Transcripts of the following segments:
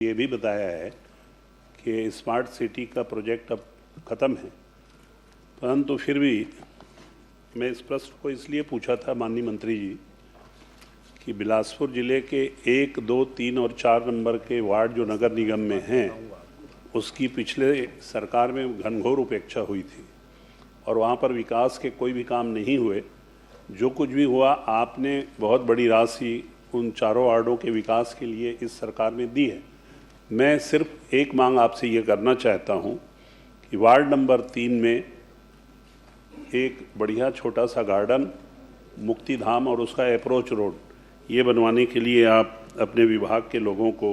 ये भी बताया है कि स्मार्ट सिटी का प्रोजेक्ट अब ख़त्म है, परंतु फिर भी मैं इस प्रश्न को इसलिए पूछा था माननीय मंत्री जी कि बिलासपुर ज़िले के 1, 2, 3 और 4 नंबर के वार्ड जो नगर निगम में हैं उसकी पिछले सरकार में घनघोर उपेक्षा हुई थी और वहाँ पर विकास के कोई भी काम नहीं हुए। जो कुछ भी हुआ आपने बहुत बड़ी राशि उन चारों वार्डों के विकास के लिए इस सरकार में दी है। मैं सिर्फ एक मांग आपसे ये करना चाहता हूँ कि वार्ड नंबर 3 में एक बढ़िया छोटा सा गार्डन, मुक्ति धाम और उसका अप्रोच रोड ये बनवाने के लिए आप अपने विभाग के लोगों को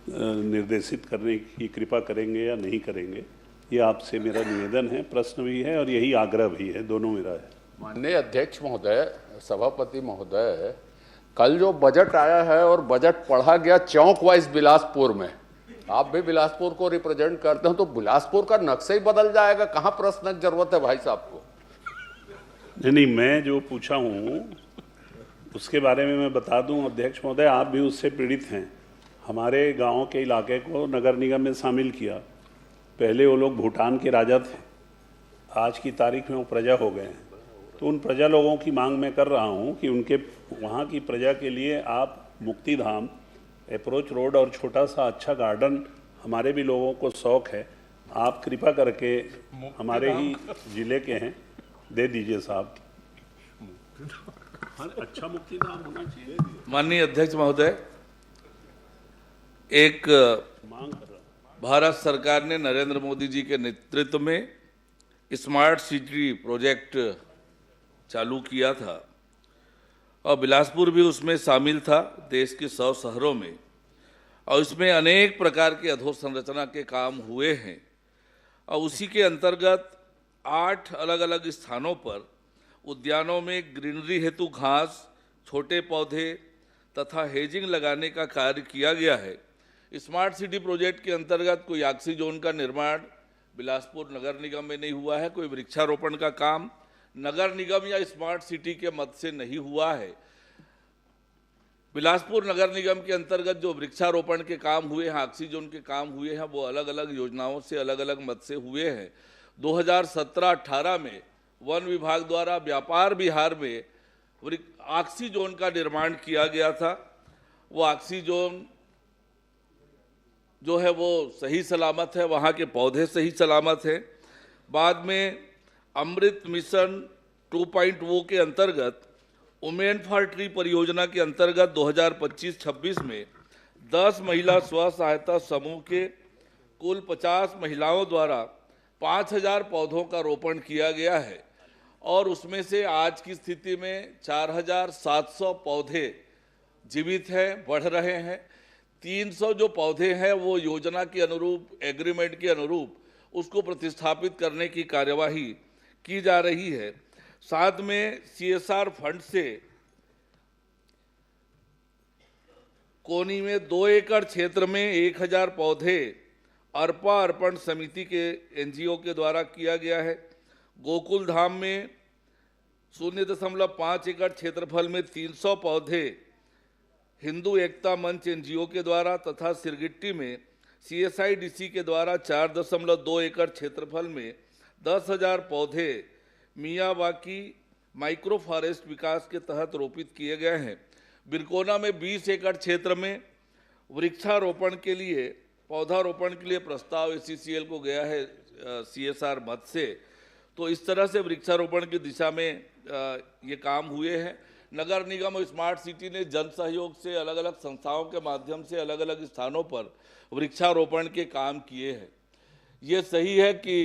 निर्देशित करने की कृपा करेंगे या नहीं करेंगे, ये आपसे मेरा निवेदन है, प्रश्न भी है और यही आग्रह भी है, दोनों मेरा है। माननीय अध्यक्ष महोदय, सभापति महोदय, कल जो बजट आया है और बजट पढ़ा गया चौक वाइज बिलासपुर में, आप भी बिलासपुर को रिप्रेजेंट करते हो तो बिलासपुर का नक्शा ही बदल जाएगा। कहाँ प्रश्न की जरूरत है भाई साहब को? नहीं, मैं जो पूछा हूँ उसके बारे में मैं बता दूं अध्यक्ष महोदय, आप भी उससे पीड़ित हैं। हमारे गांव के इलाके को नगर निगम में शामिल किया। पहले वो लोग भूटान के राजा थे, आज की तारीख में वो प्रजा हो गए हैं। तो उन प्रजा लोगों की मांग मैं कर रहा हूँ कि उनके वहाँ की प्रजा के लिए आप मुक्ति धाम, अप्रोच रोड और छोटा सा अच्छा गार्डन, हमारे भी लोगों को शौक़ है, आप कृपा करके हमारे ही ज़िले के हैं, दे दीजिए साहब। अच्छा मुक्ति धाम होना चाहिए। माननीय अध्यक्ष महोदय, एक मांग कर रहा भारत सरकार ने नरेंद्र मोदी जी के नेतृत्व में स्मार्ट सिटी प्रोजेक्ट चालू किया था और बिलासपुर भी उसमें शामिल था, देश के 100 शहरों में, और इसमें अनेक प्रकार के अधोसंरचना के काम हुए हैं और उसी के अंतर्गत 8 अलग अलग स्थानों पर उद्यानों में ग्रीनरी हेतु घास, छोटे पौधे तथा हेजिंग लगाने का कार्य किया गया है। स्मार्ट सिटी प्रोजेक्ट के अंतर्गत कोई ऑक्सीजोन का निर्माण बिलासपुर नगर निगम में नहीं हुआ है, कोई वृक्षारोपण का काम नगर निगम या स्मार्ट सिटी के मद से नहीं हुआ है। बिलासपुर नगर निगम के अंतर्गत जो वृक्षारोपण के काम हुए हैं, ऑक्सीजन के काम हुए हैं, वो अलग अलग योजनाओं से अलग अलग मद से हुए हैं। 2017-18 में वन विभाग द्वारा व्यापार विहार में ऑक्सीजोन का निर्माण किया गया था। वो ऑक्सीजोन जो है वो सही सलामत है, वहाँ के पौधे सही सलामत हैं। बाद में अमृत मिशन 2.0 के अंतर्गत वुमेन फॉर ट्री परियोजना के अंतर्गत 2025-26 में 10 महिला स्व सहायता समूह के कुल 50 महिलाओं द्वारा 5000 पौधों का रोपण किया गया है और उसमें से आज की स्थिति में 4700 पौधे जीवित हैं, बढ़ रहे हैं। 300 जो पौधे हैं वो योजना के अनुरूप, एग्रीमेंट के अनुरूप उसको प्रतिस्थापित करने की कार्यवाही की जा रही है। साथ में CSR फंड से कोनी में 2 एकड़ क्षेत्र में 1000 पौधे अर्पा अर्पण समिति के NGO के द्वारा किया गया है। गोकुल धाम में 0.5 एकड़ क्षेत्रफल में 300 पौधे हिंदू एकता मंच NGO के द्वारा तथा सिरगिट्टी में CSIDC के द्वारा 4.2 एकड़ क्षेत्रफल में 10,000 पौधे मियावाकी माइक्रो फॉरेस्ट विकास के तहत रोपित किए गए हैं। बिरकोना में 20 एकड़ क्षेत्र में वृक्षारोपण के लिए, पौधारोपण के लिए प्रस्ताव SCCL को गया है CSR मद से। तो इस तरह से वृक्षारोपण की दिशा में ये काम हुए हैं। नगर निगम और स्मार्ट सिटी ने जन सहयोग से अलग अलग संस्थाओं के माध्यम से अलग अलग स्थानों पर वृक्षारोपण के काम किए हैं। ये सही है कि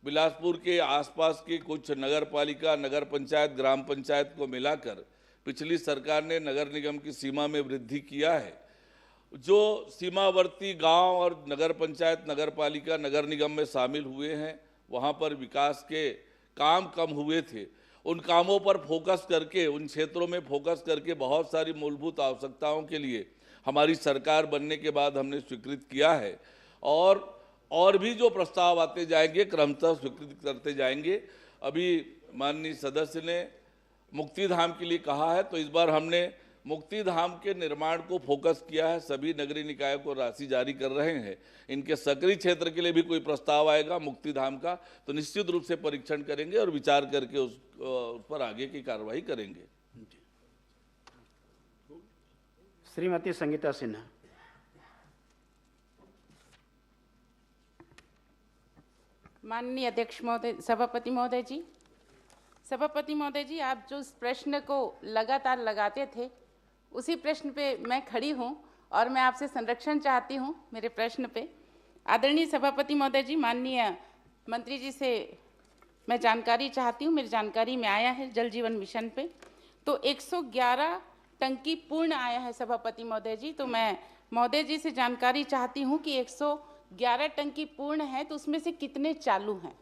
बिलासपुर के आसपास के कुछ नगर पालिका, नगर पंचायत, ग्राम पंचायत को मिलाकर पिछली सरकार ने नगर निगम की सीमा में वृद्धि किया है। जो सीमावर्ती गांव और नगर पंचायत, नगर पालिका, नगर निगम में शामिल हुए हैं, वहां पर विकास के काम कम हुए थे। उन कामों पर फोकस करके, उन क्षेत्रों में फोकस करके बहुत सारी मूलभूत आवश्यकताओं के लिए हमारी सरकार बनने के बाद हमने स्वीकृत किया है और भी जो प्रस्ताव आते जाएंगे क्रमशः स्वीकृत करते जाएंगे। अभी माननीय सदस्य ने मुक्ति धाम के लिए कहा है, तो इस बार हमने मुक्ति धाम के निर्माण को फोकस किया है। सभी नगरीय निकायों को राशि जारी कर रहे हैं। इनके सकरी क्षेत्र के लिए भी कोई प्रस्ताव आएगा मुक्ति धाम का तो निश्चित रूप से परीक्षण करेंगे और विचार करके उस पर आगे की कार्रवाई करेंगे। श्रीमती संगीता सिन्हा। माननीय अध्यक्ष महोदय, सभापति महोदय जी, आप जो इस प्रश्न को लगातार लगाते थे उसी प्रश्न पे मैं खड़ी हूँ और मैं आपसे संरक्षण चाहती हूँ मेरे प्रश्न पे। आदरणीय सभापति महोदय जी, माननीय मंत्री जी से मैं जानकारी चाहती हूँ। मेरी जानकारी में आया है जल जीवन मिशन पे तो 111 टंकी पूर्ण आया है सभापति महोदय जी। तो मैं महोदय जी से जानकारी चाहती हूँ कि 111 टंकी पूर्ण है तो उसमें से कितने चालू हैं?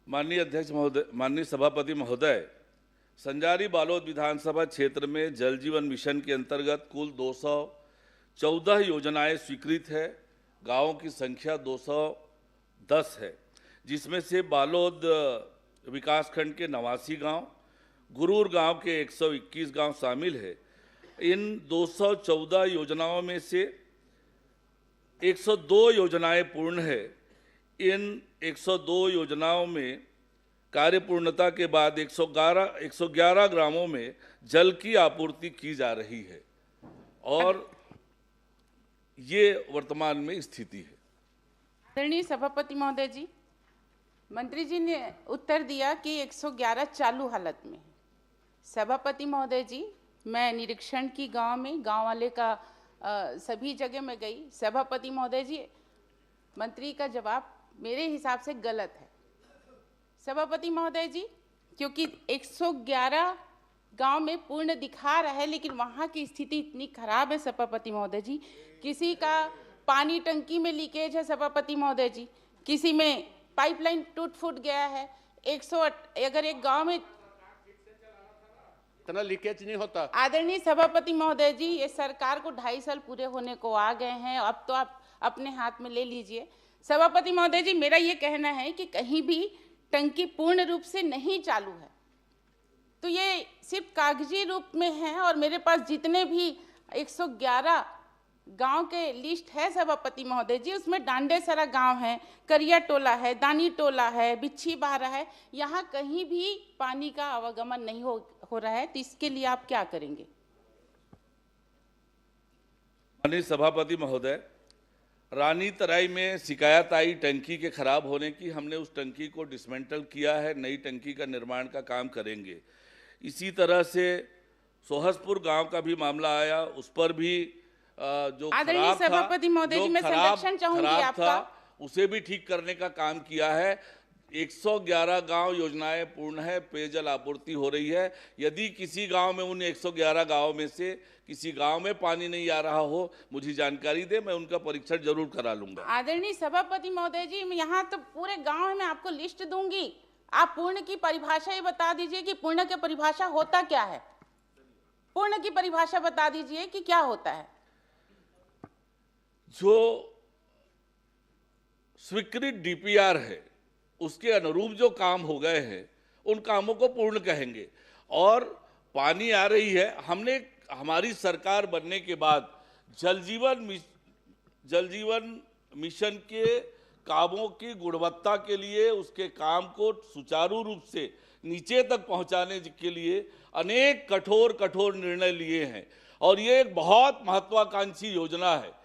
माननीय अध्यक्ष महोदय, माननीय सभापति महोदय, संजारी बालोद विधानसभा क्षेत्र में जल जीवन मिशन के अंतर्गत कुल 214 योजनाएं स्वीकृत है। गांवों की संख्या 210 है, जिसमें से बालोद विकासखंड के 89 गांव, गुरूर गांव के 121 गांव शामिल है। इन 214 योजनाओं में से 102 योजनाएं पूर्ण है। इन 102 योजनाओं में कार्य पूर्णता के बाद 111 ग्रामों में जल की आपूर्ति की जा रही है और ये वर्तमान में स्थिति है। आदरणीय सभापति महोदय जी, मंत्री जी ने उत्तर दिया कि 111 चालू हालत में है। सभापति महोदय जी, मैं निरीक्षण की गांव में, गांव वाले का सभी जगह में गई। सभापति महोदय जी, मंत्री का जवाब मेरे हिसाब से गलत है। सभापति महोदय जी, क्योंकि 111 गांव में पूर्ण दिखा रहा है लेकिन वहाँ की स्थिति इतनी खराब है सभापति महोदय जी। किसी का पानी टंकी में लीकेज है सभापति महोदय जी, किसी में पाइपलाइन टूट फूट गया है। अगर एक गांव में इतना लीकेज नहीं होता। आदरणीय सभापति महोदय जी, ये सरकार को 2.5 साल पूरे होने को आ गए हैं, अब तो आप अपने हाथ में ले लीजिए। सभापति महोदय जी, मेरा ये कहना है कि कहीं भी टंकी पूर्ण रूप से नहीं चालू है तो ये सिर्फ कागजी रूप में है और मेरे पास जितने भी 111 गांव के लिस्ट है सभापति महोदय जी, उसमें डांडेसरा गांव है, करिया टोला है, दानी टोला है, बिच्छी बारा है, यहाँ कहीं भी पानी का आवागमन नहीं हो रहा है। तो इसके लिए आप क्या करेंगे? माननीय सभापति महोदय, रानी तराई में शिकायत आई टंकी के खराब होने की। हमने उस टंकी को डिसमेंटल किया है, नई टंकी का निर्माण का काम करेंगे। इसी तरह से सोहसपुर गांव का भी मामला आया, उस पर भी जो आदरणीय सभापति महोदय जी, मैं संरक्षण चाहूंगी आपका, उसे भी ठीक करने का काम किया है। 111 गांव योजनाएं पूर्ण है, पेयजल आपूर्ति हो रही है। यदि किसी गांव में, उन 111 गांव में से किसी गांव में पानी नहीं आ रहा हो, मुझे जानकारी दे, मैं उनका परीक्षण जरूर करा लूंगा। आदरणीय सभापति महोदय जी, मैं यहाँ तो पूरे गांव में आपको लिस्ट दूंगी, आप पूर्ण की परिभाषा ही बता दीजिए कि पूर्ण की परिभाषा होता क्या है। पूर्ण की परिभाषा बता दीजिए कि क्या होता है। जो स्वीकृत डीपीआर है उसके अनुरूप जो काम हो गए हैं उन कामों को पूर्ण कहेंगे। और पानी आ रही है, हमने हमारी सरकार बनने के बाद जल जीवन मिशन के कामों की गुणवत्ता के लिए, उसके काम को सुचारू रूप से नीचे तक पहुंचाने के लिए अनेक कठोर निर्णय लिए हैं और ये एक बहुत महत्वाकांक्षी योजना है।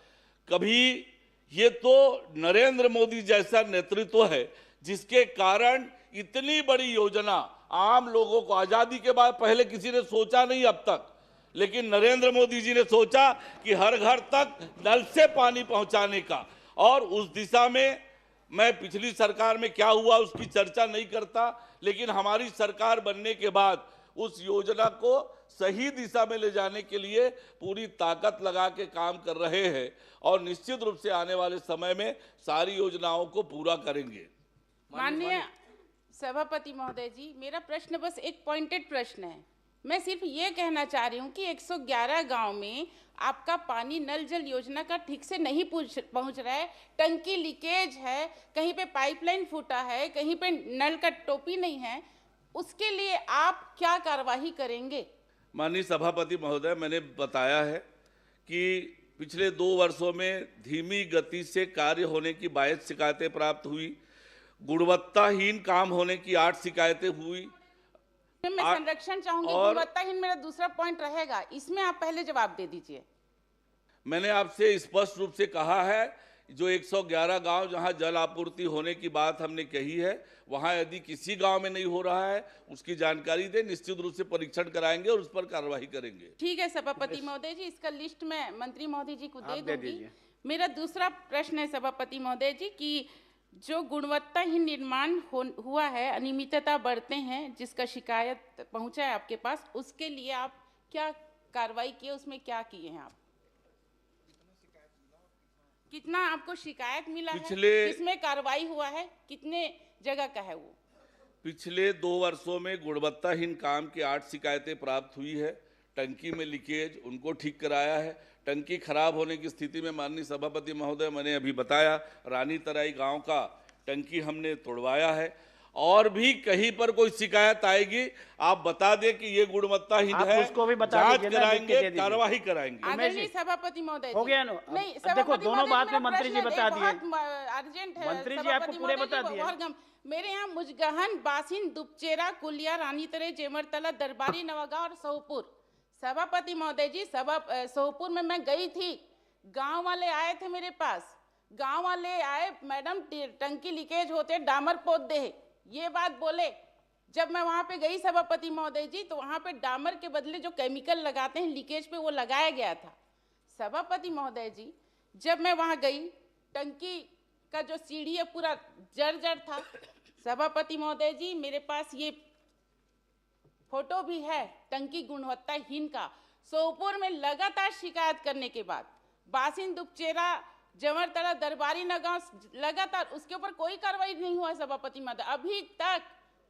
कभी ये तो नरेंद्र मोदी जैसा नेतृत्व है जिसके कारण इतनी बड़ी योजना आम लोगों को, आजादी के बाद पहले किसी ने सोचा नहीं अब तक, लेकिन नरेंद्र मोदी जी ने सोचा कि हर घर तक नल से पानी पहुंचाने का। और उस दिशा में मैं पिछली सरकार में क्या हुआ उसकी चर्चा नहीं करता, लेकिन हमारी सरकार बनने के बाद उस योजना को सही दिशा में ले जाने के लिए पूरी ताकत लगा के काम कर रहे हैं और निश्चित रूप से आने वाले समय में सारी योजनाओं को पूरा करेंगे। माननीय सभापति महोदय जी, मेरा प्रश्न बस एक पॉइंटेड प्रश्न है मैं सिर्फ ये कहना चाह रही हूँ कि 111 गांव में आपका पानी नल जल योजना का ठीक से नहीं पहुँच रहा है, टंकी लीकेज है, कहीं पे पाइपलाइन फूटा है, कहीं पे नल का टोपी नहीं है, उसके लिए आप क्या कार्यवाही करेंगे? माननीय सभापति महोदय, मैंने बताया है कि पिछले 2 वर्षों में धीमी गति से कार्य होने की 22 शिकायतें प्राप्त हुई, गुणवत्ताहीन काम होने की 8 शिकायतें हुई। मैं संरक्षण चाहूंगी, गुणवत्ताहीन मेरा दूसरा पॉइंट रहेगा, इसमें आप पहले जवाब दे दीजिए। मैंने आपसे स्पष्ट रूप से कहा है, जो 111 गांव जहां जल आपूर्ति होने की बात हमने कही है, वहां यदि किसी गांव में नहीं हो रहा है उसकी जानकारी दे, निश्चित रूप से परीक्षण कराएंगे और उस पर कार्रवाई करेंगे। ठीक है सभापति महोदय जी, इसका लिस्ट मैं मंत्री महोदय जी को दे दूंगी। मेरा दूसरा प्रश्न है सभापति महोदय जी कि जो गुणवत्ताहीन निर्माण हुआ है, अनियमितता बढ़ते हैं, जिसका शिकायत पहुंचा है आपके पास, उसके लिए आप क्या कार्रवाई किए, उसमें क्या किए हैं आप? कितना आपको शिकायत मिला है, किसमें कार्रवाई हुआ है, कितने जगह का है वो? पिछले 2 वर्षों में गुणवत्ताहीन काम की 8 शिकायतें प्राप्त हुई है। टंकी में लीकेज, उनको ठीक कराया है। टंकी खराब होने की स्थिति में माननीय सभापति महोदय, मैंने अभी बताया, रानी तराई गांव का टंकी हमने तोड़वाया है। और भी कहीं पर कोई शिकायत आएगी, आप बता दें कि ये गुणवत्ताहीन है, उसको भी बता जांच दीजिए, कराएंगे, कार्रवाई कराएंगे। आदरणीय सभापति महोदय हो गया ना? नहीं, देखो दोनों बात में मंत्री जी बता दिए, अर्जेंट है, मंत्री जी आपको पूरे बता दिए। मेरे यहाँ मुजगहन, बासिन, दुपचेरा, कुलिया, रानी तराई, जेमरतला, दरबारी, नवागांव और सोहपुर। सभापति महोदय जी, सोहपुर में मैं गई थी, गांव वाले आए थे मेरे पास, गांव वाले आए, मैडम टंकी लीकेज होते डामर पोत दे, ये बात बोले। जब मैं वहां पे गई सभापति महोदय जी, तो वहां पे डामर के बदले जो केमिकल लगाते हैं लीकेज पे, वो लगाया गया था। सभापति महोदय जी, जब मैं वहां गई, टंकी का जो सीढ़ी है पूरा जर्जर था। सभापति महोदय जी, मेरे पास ये फोटो भी है टंकी गुणवत्ताहीन का। सोहपुर में लगातार शिकायत करने के बाद, बासिन, दुपचेरा, जमरतला, दरबारी, नगांव, लगातार उसके ऊपर कोई कार्रवाई नहीं हुआ सभापति महोदय। अभी तक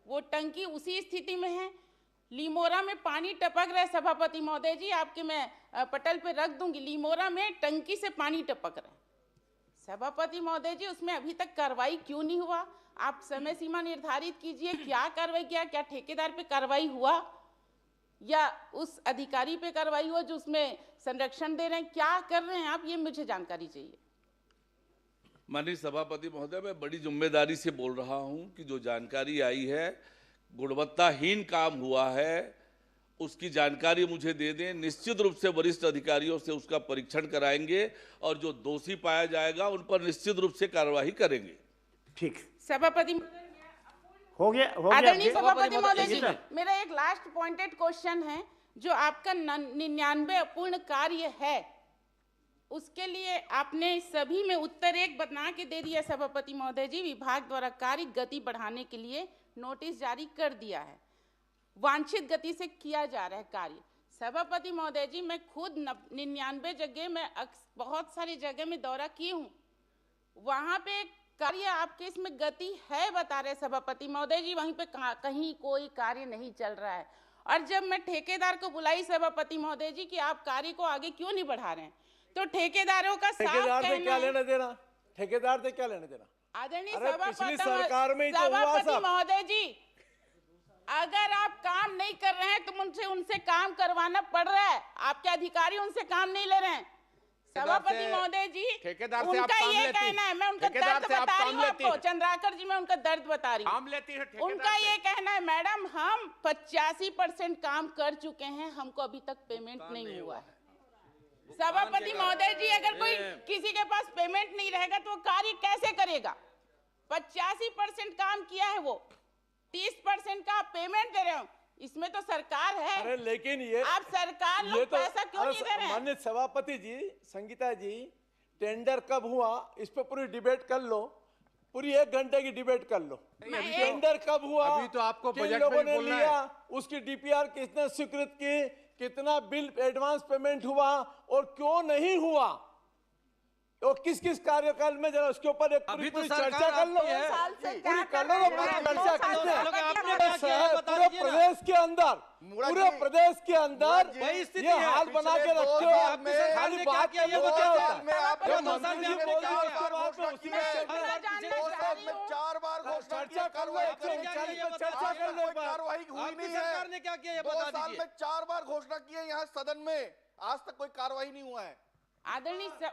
वो टंकी उसी स्थिति में है। लीमोरा में पानी टपक रहा है सभापति महोदय जी, आपके मैं पटल पे रख दूंगी, लीमोरा में टंकी से पानी टपक रहा है। सभापति महोदय जी, उसमें अभी तक कार्रवाई क्यों नहीं हुआ? आप समय सीमा निर्धारित कीजिए, क्या कार्रवाई किया, क्या ठेकेदार पे कार्रवाई हुआ या उस अधिकारी पे कार्रवाई हुआ जो उसमें संरक्षण दे रहे हैं, क्या कर रहे हैं आप, ये मुझे जानकारी चाहिए। माननीय सभापति महोदय, मैं बड़ी जिम्मेदारी से बोल रहा हूं कि जो जानकारी आई है, गुणवत्ताहीन काम हुआ है, उसकी जानकारी मुझे दे दें। निश्चित रूप से वरिष्ठ अधिकारियों से उसका परीक्षण कराएंगे और जो दोषी पाया जाएगा उन पर निश्चित रूप से कार्रवाई करेंगे। ठीक, सभापति हो गया। आदरणीय सभापति महोदय जी, मेरा एक लास्ट पॉइंटेड क्वेश्चन है, जो आपका 99 अपूर्ण कार्य है, उसके लिए आपने सभी में उत्तर एक बना के दे दिया सभापति महोदय जी। विभाग द्वारा कार्य गति बढ़ाने के लिए नोटिस जारी कर दिया है, वांछित गति से किया जा रहा है कार्य। सभापति महोदय जी, मैं खुद 99 जगह में बहुत सारी जगह में दौरा की हूँ, वहाँ पे कार्य आपके इसमें गति है बता रहे सभापति महोदय जी, वहीं पे कहीं कोई कार्य नहीं चल रहा है। और जब मैं ठेकेदार को बुलाई सभापति महोदय जी कि आप कार्य को आगे क्यों नहीं बढ़ा रहे हैं, तो ठेकेदारों का ठेकेदार से क्या लेना देना, ठेकेदार से क्या लेना देना? आदरणीय पिछली सरकार में ही तो हुआ सभापति महोदय जी, अगर आप काम नहीं कर रहे हैं तो उनसे काम करवाना पड़ रहा है, आपके अधिकारी उनसे काम नहीं ले रहे हैं। सभापति महोदय जी, ठेकेदार से उनका ये कहना है, मैं उनका दर्द बता रही हूँ आपको, चंद्राकर जी, मैं उनका दर्द बता रही हूँ। उनका ये कहना है, मैडम हम 85% काम कर चुके हैं, हमको अभी तक पेमेंट नहीं हुआ है। सभापति महोदय जी, अगर कोई किसी के पास पेमेंट नहीं रहेगा तो वो कार्य कैसे करेगा? 85% काम किया है, वो 30% का पेमेंट दे रहे हो, इसमें तो सरकार है। अरे लेकिन ये आप सरकार लोग तो पैसा क्यों नहीं दे रहे हैं? माननीय सभापति जी, संगीता जी, टेंडर कब हुआ इस पे पूरी डिबेट कर लो, पूरी 1 घंटे की डिबेट कर लो। टेंडर कब हुआ, अभी तो आपको किन बजट लोगों में ने बोलना लिया, उसकी डीपीआर किसने स्वीकृत की, कितना बिल एडवांस पेमेंट हुआ और क्यों नहीं हुआ, वो किस किस कार्यकाल में, जरा उसके ऊपर एक अभी तो पूरी सरकार चर्चा कर लो, आपकी है। पूरी कर लो, चर्चा करते आपने क्या किया है बता पूरे दीजिए ना। प्रदेश के अंदर, पूरे प्रदेश के अंदर वही स्थिति ये है। हाल बना के रखे हो। आपकी सरकार ने क्या किया ये बताइए। जो दो साल में आपने क्या किया? चार बार घोषणा चर्चा कर लो, चर्चा कर लो, कार्रवाई हुई आपकी नहीं सरकार है। ने क्या किया ये 2 बता साल दीजिए। में 4 बार घोषणा की है यहाँ सदन में, आज तक कोई कार्रवाई नहीं हुआ है। आदरणीय किस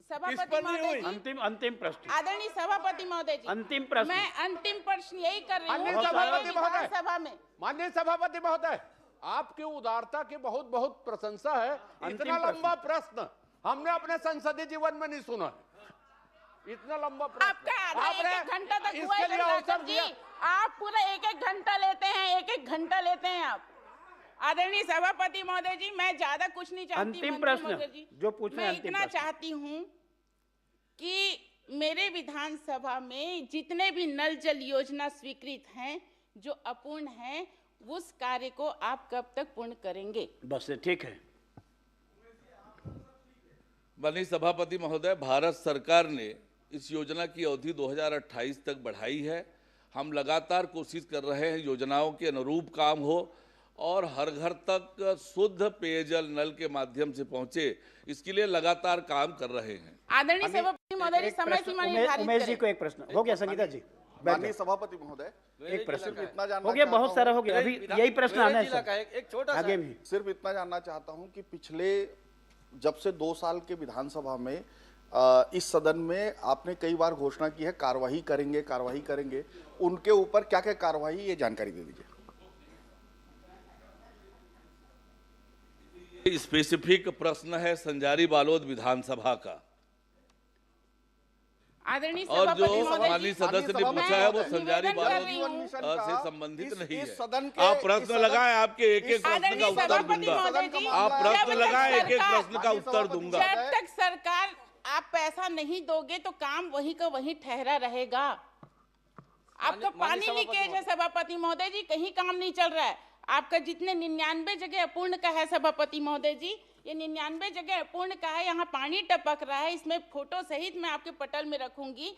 सभापति पर नहीं महोदय हुई? जी, अंतिम प्रश्न, आदरणीय सभापति महोदय जी, अंतिम प्रश्न। मैं अंतिम प्रश्न यही कर रही माननीय हूँ कि सभापति मेरे महोदय। विधानसभा में माननीय सभापति महोदय, आपकी उदारता की बहुत बहुत प्रशंसा है। इतना प्रश्न। लंबा प्रश्न हमने अपने संसदीय जीवन में नहीं सुना है। इतना लंबा प्रश्न आपका आधा आपने एक घंटा तक हुआ इसके है लिए अवसर चंद्रशेखर दिया। जी, आप पूरा एक घंटा लेते हैं, एक घंटा लेते हैं आप। आदरणीय सभापति महोदय जी, मैं ज्यादा कुछ नहीं चाहती। अंतिम मंत्री प्रश्न, महोदय जी, जो पूछना है मैं अंतिम इतना प्रश्न। चाहती हूँ कि मेरे विधानसभा में जितने भी नल जल योजना स्वीकृत हैं, जो अपूर्ण हैं, उस कार्य को आप कब तक पूर्ण करेंगे? बस ठीक है। माननीय सभापति महोदय, भारत सरकार ने इस योजना की अवधि 2028 तक बढ़ाई है। हम लगातार कोशिश कर रहे हैं योजनाओं के अनुरूप काम हो और हर घर तक शुद्ध पेयजल नल के माध्यम से पहुंचे, इसके लिए लगातार काम कर रहे हैं। आदरणीय सभापति महोदय जी, एक समय प्रश्न, सीमा उमेश जी निर्धारित को एक प्रश्न हो गया। संगीता जी बैठ माननीय जाओ। सभापति महोदय, एक प्रश्न इतना जानना हो गया, बहुत चाहता सारा हूं- हो गया। अभी यही प्रश्न आना है जिला सर। का एक छोटा सा आगे भी सिर्फ इतना जानना चाहता हूं कि पिछले जब से 2 साल के विधानसभा में इस सदन में आपने कई बार घोषणा की है कार्रवाई करेंगे, उनके ऊपर क्या क्या कार्रवाई, ये जानकारी दे दीजिए। स्पेसिफिक प्रश्न है संजारी बालोद विधानसभा का, आदरणीय और जो सभापति महोदय माननीय जी, सदस्य ने मैं पूछा है वो निवेदन संजारी कर बालोद रही हूँ। से संबंधित नहीं है। सदन के आप इस प्रश्न सदन- लगाएं, आपके एक एक प्रश्न का आदरणीय उत्तर सभापति दूंगा। महोदय जी, आप जब प्रश्न तक लगाएं, एक एक सरकार- प्रश्न का उत्तर दूंगा। जब तक सरकार आप पैसा नहीं दोगे तो काम वही का वही ठहरा रहेगा। आपका पानी लीकेज है सभापति महोदय जी, कहीं काम नहीं चल रहा है। आपका जितने 99 जगह अपूर्ण का है सभापति महोदय जी, ये 99 जगह अपूर्ण का है, यहाँ पानी टपक रहा है। इसमें फोटो सहित मैं आपके पटल में रखूंगी।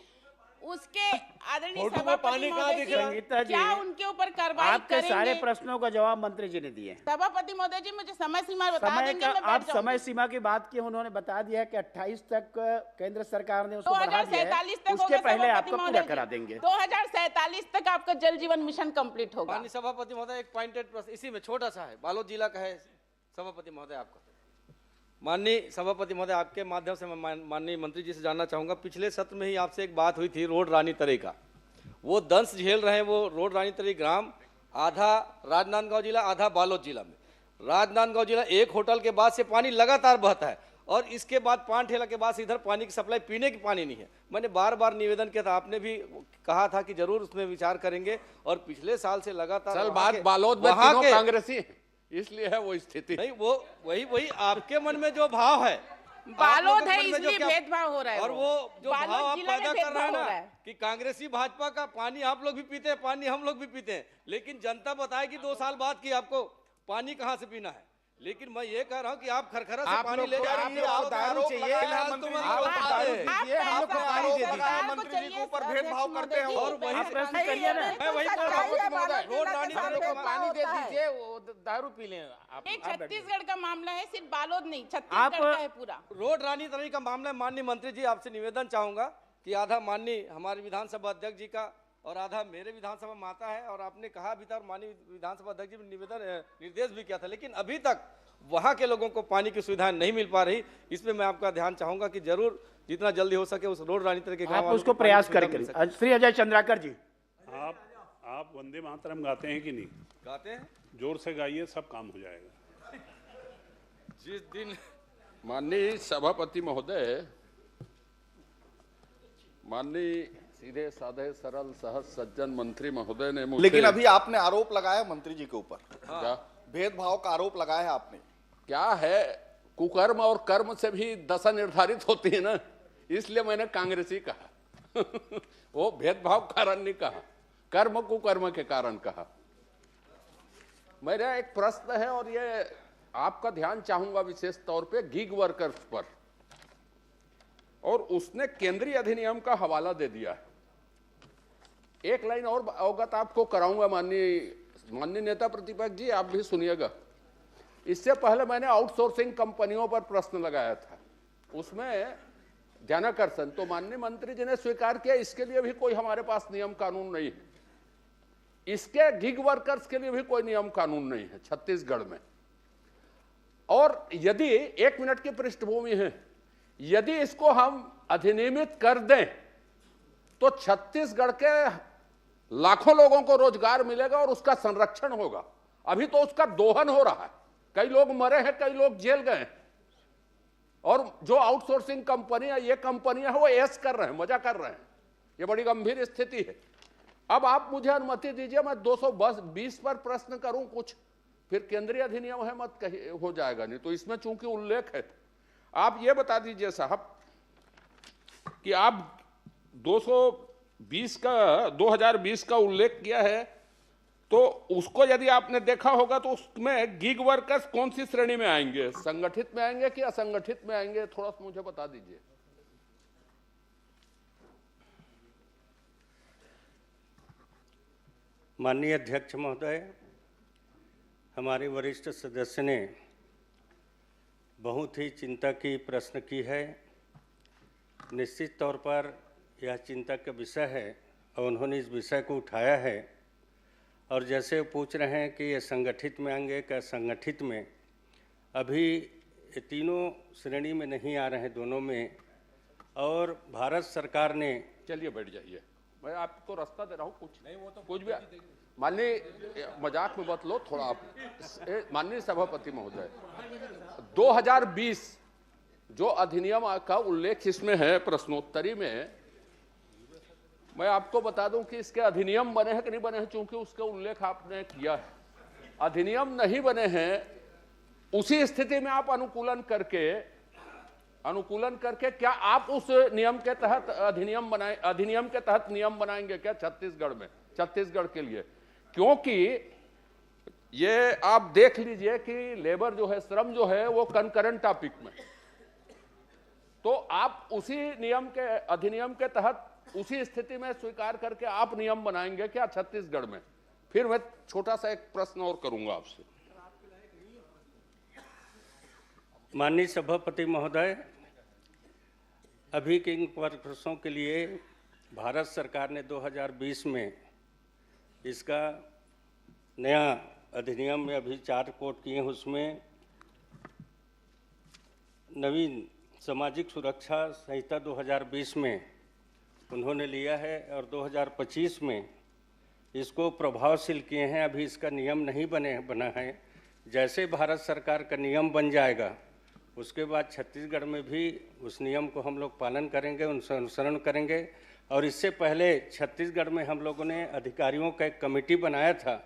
उसके आदरणीय फोटो में सभापति पानी कहाँ महोदय दिख जी, रहा है? संगीता जी, क्या उनके ऊपर कार्रवाई आपके सारे करेंगे? प्रश्नों का जवाब मंत्री जी ने दिए। सभापति महोदय जी, मुझे समय सीमा बता समय देंगे, का मैं बैठ आप जाऊंगी। समय सीमा की बात की, उन्होंने बता दिया कि 28 तक केंद्र सरकार ने उसको बढ़ा दिया 2047 है। तक उसके होगा पहले सभापति आपको महोदय पूरा जी। करा देंगे। 2047 तक आपका जल जीवन मिशन कंप्लीट होगा। माननीय सभापति महोदय, एक पॉइंटेड प्रश्न इसी में छोटा सा है, बालोद जिला का है सभापति महोदय आपका। माननीय सभापति महोदय, आपके माध्यम से मैं माननीय मंत्री जी से जानना चाहूंगा, पिछले सत्र में ही आपसे एक बात हुई थी रोड रानी तरे का, वो दंश झेल रहे हैं वो रोड रानी तरी ग्राम, आधा राजनांदगांव जिला, आधा बालोद जिला में। राजनांदगांव जिला एक होटल के बाद से पानी लगातार बहता है और इसके बाद पान ठेला के बाद से इधर पानी की सप्लाई, पीने की पानी नहीं है। मैंने बार बार निवेदन किया था, आपने भी कहा था कि जरूर उसमें विचार करेंगे और पिछले साल से लगातार चल वहाँ बात के- बालोद में वहाँ तीनों के- कांग्रेसी हैं, इसलिए है वो स्थिति। नहीं, वो वही आपके मन में जो भाव है, बालोद आप है लोगों के मन में जो इसलिए क्या- भेदभाव हो रहा है। और वो जो बालोद भाव आप जिला में पैदा कर रहे भेदभाव हैं हो ना रहा है। कि कांग्रेसी भाजपा का पानी आप लोग भी पीते हैं, पानी हम लोग भी पीते हैं, लेकिन जनता बताएगी 2 साल बाद कि आपको पानी कहाँ से पीना है। लेकिन मैं ये कह रहा हूँ कि आप खरखरा से आप पानी लोग ले को जा आप रही लोग है, को दारू चाहिए, फिलहाल मंत्री तो जी आप को बता दारू दें। दीजिए, हम लोग को पानी दे दीजिए। सरकार को मंत्री जी के ऊपर चाहिए, भेदभाव अध्यक्ष करते हो। महोदय और जी, वही मैं प्रश्न सही करिए है, ना। मैं मैं वही तो बोल रहा हूँ, सच्चाई है, महोदय, बालोद रोड जिला रानी के साथ तरे को भेदभाव पानी दे होता है। दीजिए, वो दारू पी लें। आप ये आप बैठ जाइए। छत्तीसगढ़ का मामला है, सिर्फ बालोद नहीं, आप- छत्तीसगढ़ का है पूरा। रोड रानी तरी का मामला है। माननीय मंत्री जी, आपसे निवेदन चाहूंगा कि आधा माननीय हमारे विधानसभा अध्यक्ष जी का और आधा मेरे विधानसभा माता है, और आपने कहा भी था और माननीय विधानसभा अध्यक्ष जी ने निवेदन निर्देश भी किया था, लेकिन अभी तक वहां के लोगों को पानी की सुविधाएं नहीं मिल पा रही। इसमें मैं आपका ध्यान चाहूंगा कि जरूर जितना जल्दी हो सके उस रोड रानी तरी के गांव आप वालों उसको को पानी की प्रयास सुविधा करें। मिल सके। श्री अजय चंद्राकर जी, आप वंदे मातरम गाते हैं कि नहीं? गाते हैं जोर से गाइए, सब काम हो जाएगा। जिस दिन माननीय सभापति महोदय, माननीय सीधे साधे सरल सहज सज्जन मंत्री महोदय ने मुझे लेकिन अभी आपने आरोप लगाया मंत्री जी के ऊपर, क्या भेदभाव का आरोप लगाया है आपने। क्या है, कुकर्म और कर्म से भी दशा निर्धारित होती है ना, इसलिए मैंने कांग्रेसी कहा। वो भेदभाव कारण नहीं कहा, कर्म कुकर्म के कारण कहा। मेरा एक प्रश्न है और ये आपका ध्यान चाहूंगा विशेष तौर पे गीग वर्कर्स पर। और उसने केंद्रीय अधिनियम का हवाला दे दिया है। एक लाइन और अवगत आपको कराऊंगा माननीय नेता प्रतिपक्ष जी, आप भी सुनिएगा। इससे पहले मैंने आउटसोर्सिंग कंपनियों पर प्रश्न लगाया था, उसमें ध्यानाकर्षण, तो माननीय मंत्री जी ने स्वीकार किया इसके लिए भी कोई हमारे पास नियम कानून नहीं है, इसके गिग वर्कर्स के लिए भी कोई नियम कानून नहीं है छत्तीसगढ़ में। और यदि 1 मिनट की पृष्ठभूमि है, यदि इसको हम अधिनियमित कर दें तो छत्तीसगढ़ के लाखों लोगों को रोजगार मिलेगा और उसका संरक्षण होगा। अभी तो उसका दोहन हो रहा है, कई लोग मरे हैं, कई लोग जेल गए हैं, और जो आउटसोर्सिंग कंपनियां, ये कंपनियां हैं, वो ऐश कर रहे हैं, मजा कर रहे हैं। ये बड़ी गंभीर स्थिति है। अब आप मुझे अनुमति दीजिए, मैं 220 पर प्रश्न करूं कुछ, फिर केंद्रीय अधिनियम है मत कहिए, हो जाएगा नहीं तो इसमें चूंकि उल्लेख है। आप ये बता दीजिए साहब कि आप 2020 का उल्लेख किया है, तो उसको यदि आपने देखा होगा तो उसमें गिग वर्कर्स कौन सी श्रेणी में आएंगे, संगठित में आएंगे कि असंगठित में आएंगे, थोड़ा सा मुझे बता दीजिए। माननीय अध्यक्ष महोदय, हमारे वरिष्ठ सदस्य ने बहुत ही चिंता की प्रश्न की है। निश्चित तौर पर यह चिंता का विषय है और उन्होंने इस विषय को उठाया है। और जैसे वो पूछ रहे हैं कि ये संगठित में आएंगे क्या संगठित में, अभी ये तीनों श्रेणी में नहीं आ रहे हैं, दोनों में। और भारत सरकार ने, चलिए बैठ जाइए, मैं आपको रास्ता दे रहा हूँ, कुछ नहीं, वो तो कुछ भी माननीय मजाक में मत लो थोड़ा आप। माननीय सभापति महोदय, 2020 जो अधिनियम का उल्लेख इसमें है प्रश्नोत्तरी में, मैं आपको बता दूं कि इसके अधिनियम बने हैं कि नहीं बने हैं, चूंकि उसका उल्लेख आपने किया है। अधिनियम नहीं बने हैं, उसी स्थिति में आप अनुकूलन करके क्या आप उस नियम के तहत अधिनियम के तहत नियम बनाएंगे क्या छत्तीसगढ़ के लिए? क्योंकि ये आप देख लीजिए कि लेबर जो है, श्रम जो है, वो कंकरेंट टॉपिक में, तो आप उसी अधिनियम के तहत उसी स्थिति में स्वीकार करके आप नियम बनाएंगे क्या छत्तीसगढ़ में? फिर मैं छोटा सा एक प्रश्न और करूंगा आपसे। माननीय सभापति महोदय, अभी के इन वर्षों के लिए भारत सरकार ने 2020 में इसका नया अधिनियम में अभी 4 कोड किए हैं, उसमें नवीन सामाजिक सुरक्षा संहिता 2020 में उन्होंने लिया है और 2025 में इसको प्रभावशील किए हैं। अभी इसका नियम नहीं बना है। जैसे भारत सरकार का नियम बन जाएगा उसके बाद छत्तीसगढ़ में भी उस नियम को हम लोग पालन करेंगे, उनसे अनुसरण करेंगे। और इससे पहले छत्तीसगढ़ में हम लोगों ने अधिकारियों का एक कमेटी बनाया था।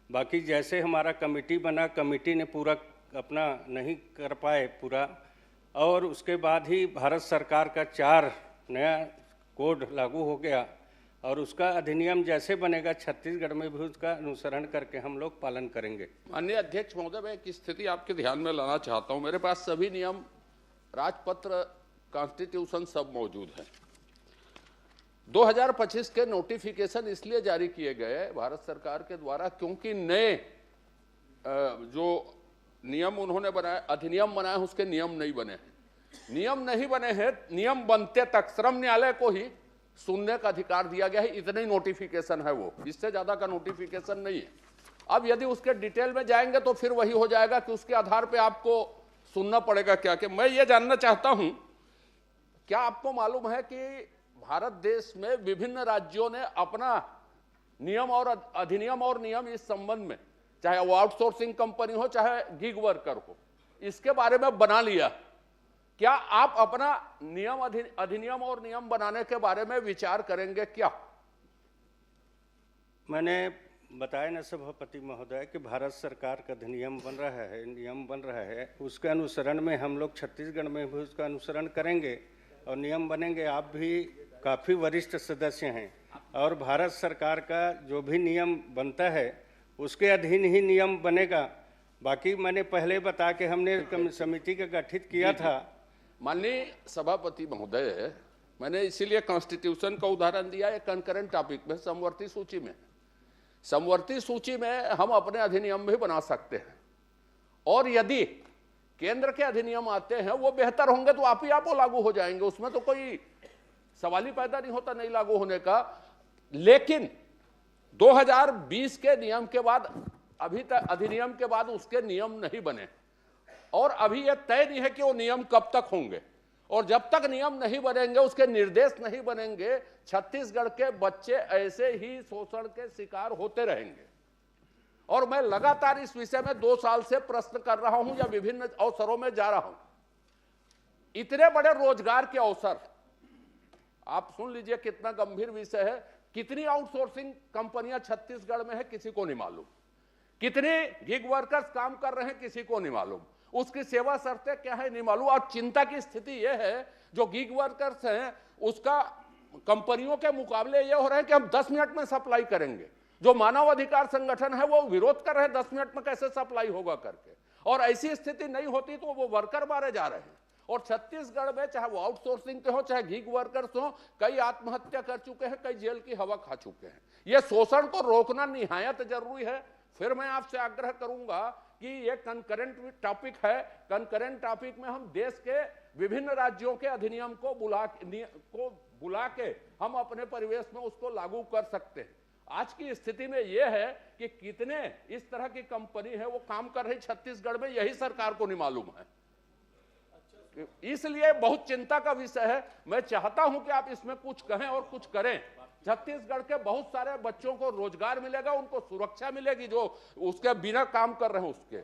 बाकी जैसे हमारा कमेटी बना, कमेटी ने पूरा अपना नहीं कर पाए पूरा, और उसके बाद ही भारत सरकार का 4 नया कोड लागू हो गया और उसका अधिनियम जैसे बनेगा छत्तीसगढ़ में भी उसका अनुसरण करके हम लोग पालन करेंगे। माननीय अध्यक्ष महोदय, मैं एक स्थिति आपके ध्यान में लाना चाहता हूं। मेरे पास सभी नियम, राजपत्र, कॉन्स्टिट्यूशन सब मौजूद है। 2025 के नोटिफिकेशन इसलिए जारी किए गए भारत सरकार के द्वारा क्योंकि नए जो नियम उन्होंने बनाए, अधिनियम बनाए, उसके नियम नहीं बने हैं। नियम नहीं बने हैं, नियम बनते तक श्रम न्यायालय को ही सुनने का अधिकार दिया गया है। इतने ही नोटिफिकेशन है, वो इससे ज्यादा का नोटिफिकेशन नहीं है। अब यदि उसके डिटेल में जाएंगे तो फिर वही हो जाएगा कि उसके आधार पे आपको सुनना पड़ेगा क्या। कि मैं ये जानना चाहता हूं, क्या आपको मालूम है कि भारत देश में विभिन्न राज्यों ने अपना नियम और अधिनियम और नियम इस संबंध में, चाहे वो आउटसोर्सिंग कंपनी हो चाहे गिग वर्कर हो, इसके बारे में बना लिया। क्या आप अपना अधिनियम और नियम बनाने के बारे में विचार करेंगे क्या? मैंने बताया न सभापति महोदय कि भारत सरकार का अधिनियम बन रहा है, नियम बन रहा है, उसके अनुसरण में हम लोग छत्तीसगढ़ में भी उसका अनुसरण करेंगे और नियम बनेंगे। आप भी काफ़ी वरिष्ठ सदस्य हैं और भारत सरकार का जो भी नियम बनता है उसके अधीन ही नियम बनेगा। बाकी मैंने पहले बता के हमने समिति का गठित किया था माननीय सभापति महोदय, मैंने इसीलिए कॉन्स्टिट्यूशन का उदाहरण दिया है कंकरेंट टॉपिक में, समवर्ती सूची में। समवर्ती सूची में हम अपने अधिनियम भी बना सकते हैं, और यदि केंद्र के अधिनियम आते हैं वो बेहतर होंगे तो आप ही आप वो लागू हो जाएंगे, उसमें तो कोई सवाल ही पैदा नहीं होता नहीं लागू होने का। लेकिन 2020 के नियम के बाद, अभी तक अधिनियम के बाद उसके नियम नहीं बने, और अभी यह तय नहीं है कि वो नियम कब तक होंगे, और जब तक नियम नहीं बनेंगे, उसके निर्देश नहीं बनेंगे, छत्तीसगढ़ के बच्चे ऐसे ही शोषण के शिकार होते रहेंगे। और मैं लगातार इस विषय में 2 साल से प्रश्न कर रहा हूं या विभिन्न अवसरों में जा रहा हूं। इतने बड़े रोजगार के अवसर, आप सुन लीजिए कितना गंभीर विषय है। कितनी आउटसोर्सिंग कंपनियां छत्तीसगढ़ में है किसी को नहीं मालूम, कितने गिग वर्कर्स काम कर रहे हैं किसी को नहीं मालूम, उसकी सेवा शर्तें क्या है नहीं मालूम। और चिंता की स्थिति यह है, जो गिग वर्कर्स हैं उसका कंपनियों के मुकाबले यह हो रहा है कि हम 10 मिनट में सप्लाई करेंगे। जो मानव अधिकार संगठन है वो विरोध कर रहे हैं 10 मिनट में कैसे सप्लाई होगा करके, और ऐसी स्थिति नहीं होती तो वो वर्कर मारे जा रहे हैं। और छत्तीसगढ़ में चाहे वो आउटसोर्सिंग के हो चाहे गिग वर्कर्स हो, कई आत्महत्या कर चुके हैं, कई जेल की हवा खा चुके हैं। ये शोषण को रोकना निहायत जरूरी है। फिर मैं आपसे आग्रह करूंगा कि ये कंकरेंट टॉपिक है, कंकरेंट टॉपिक में हम देश के विभिन्न राज्यों के अधिनियम को बुला के हम अपने परिवेश में उसको लागू कर सकते हैं। आज की स्थिति में यह है कि कितने इस तरह की कंपनी है वो काम कर रही छत्तीसगढ़ में, यही सरकार को नहीं मालूम है। इसलिए बहुत चिंता का विषय है। मैं चाहता हूं कि आप इसमें कुछ कहें और कुछ करें। छत्तीसगढ़ के बहुत सारे बच्चों को रोजगार मिलेगा, उनको सुरक्षा मिलेगी, जो उसके बिना काम कर रहे हैं उसके।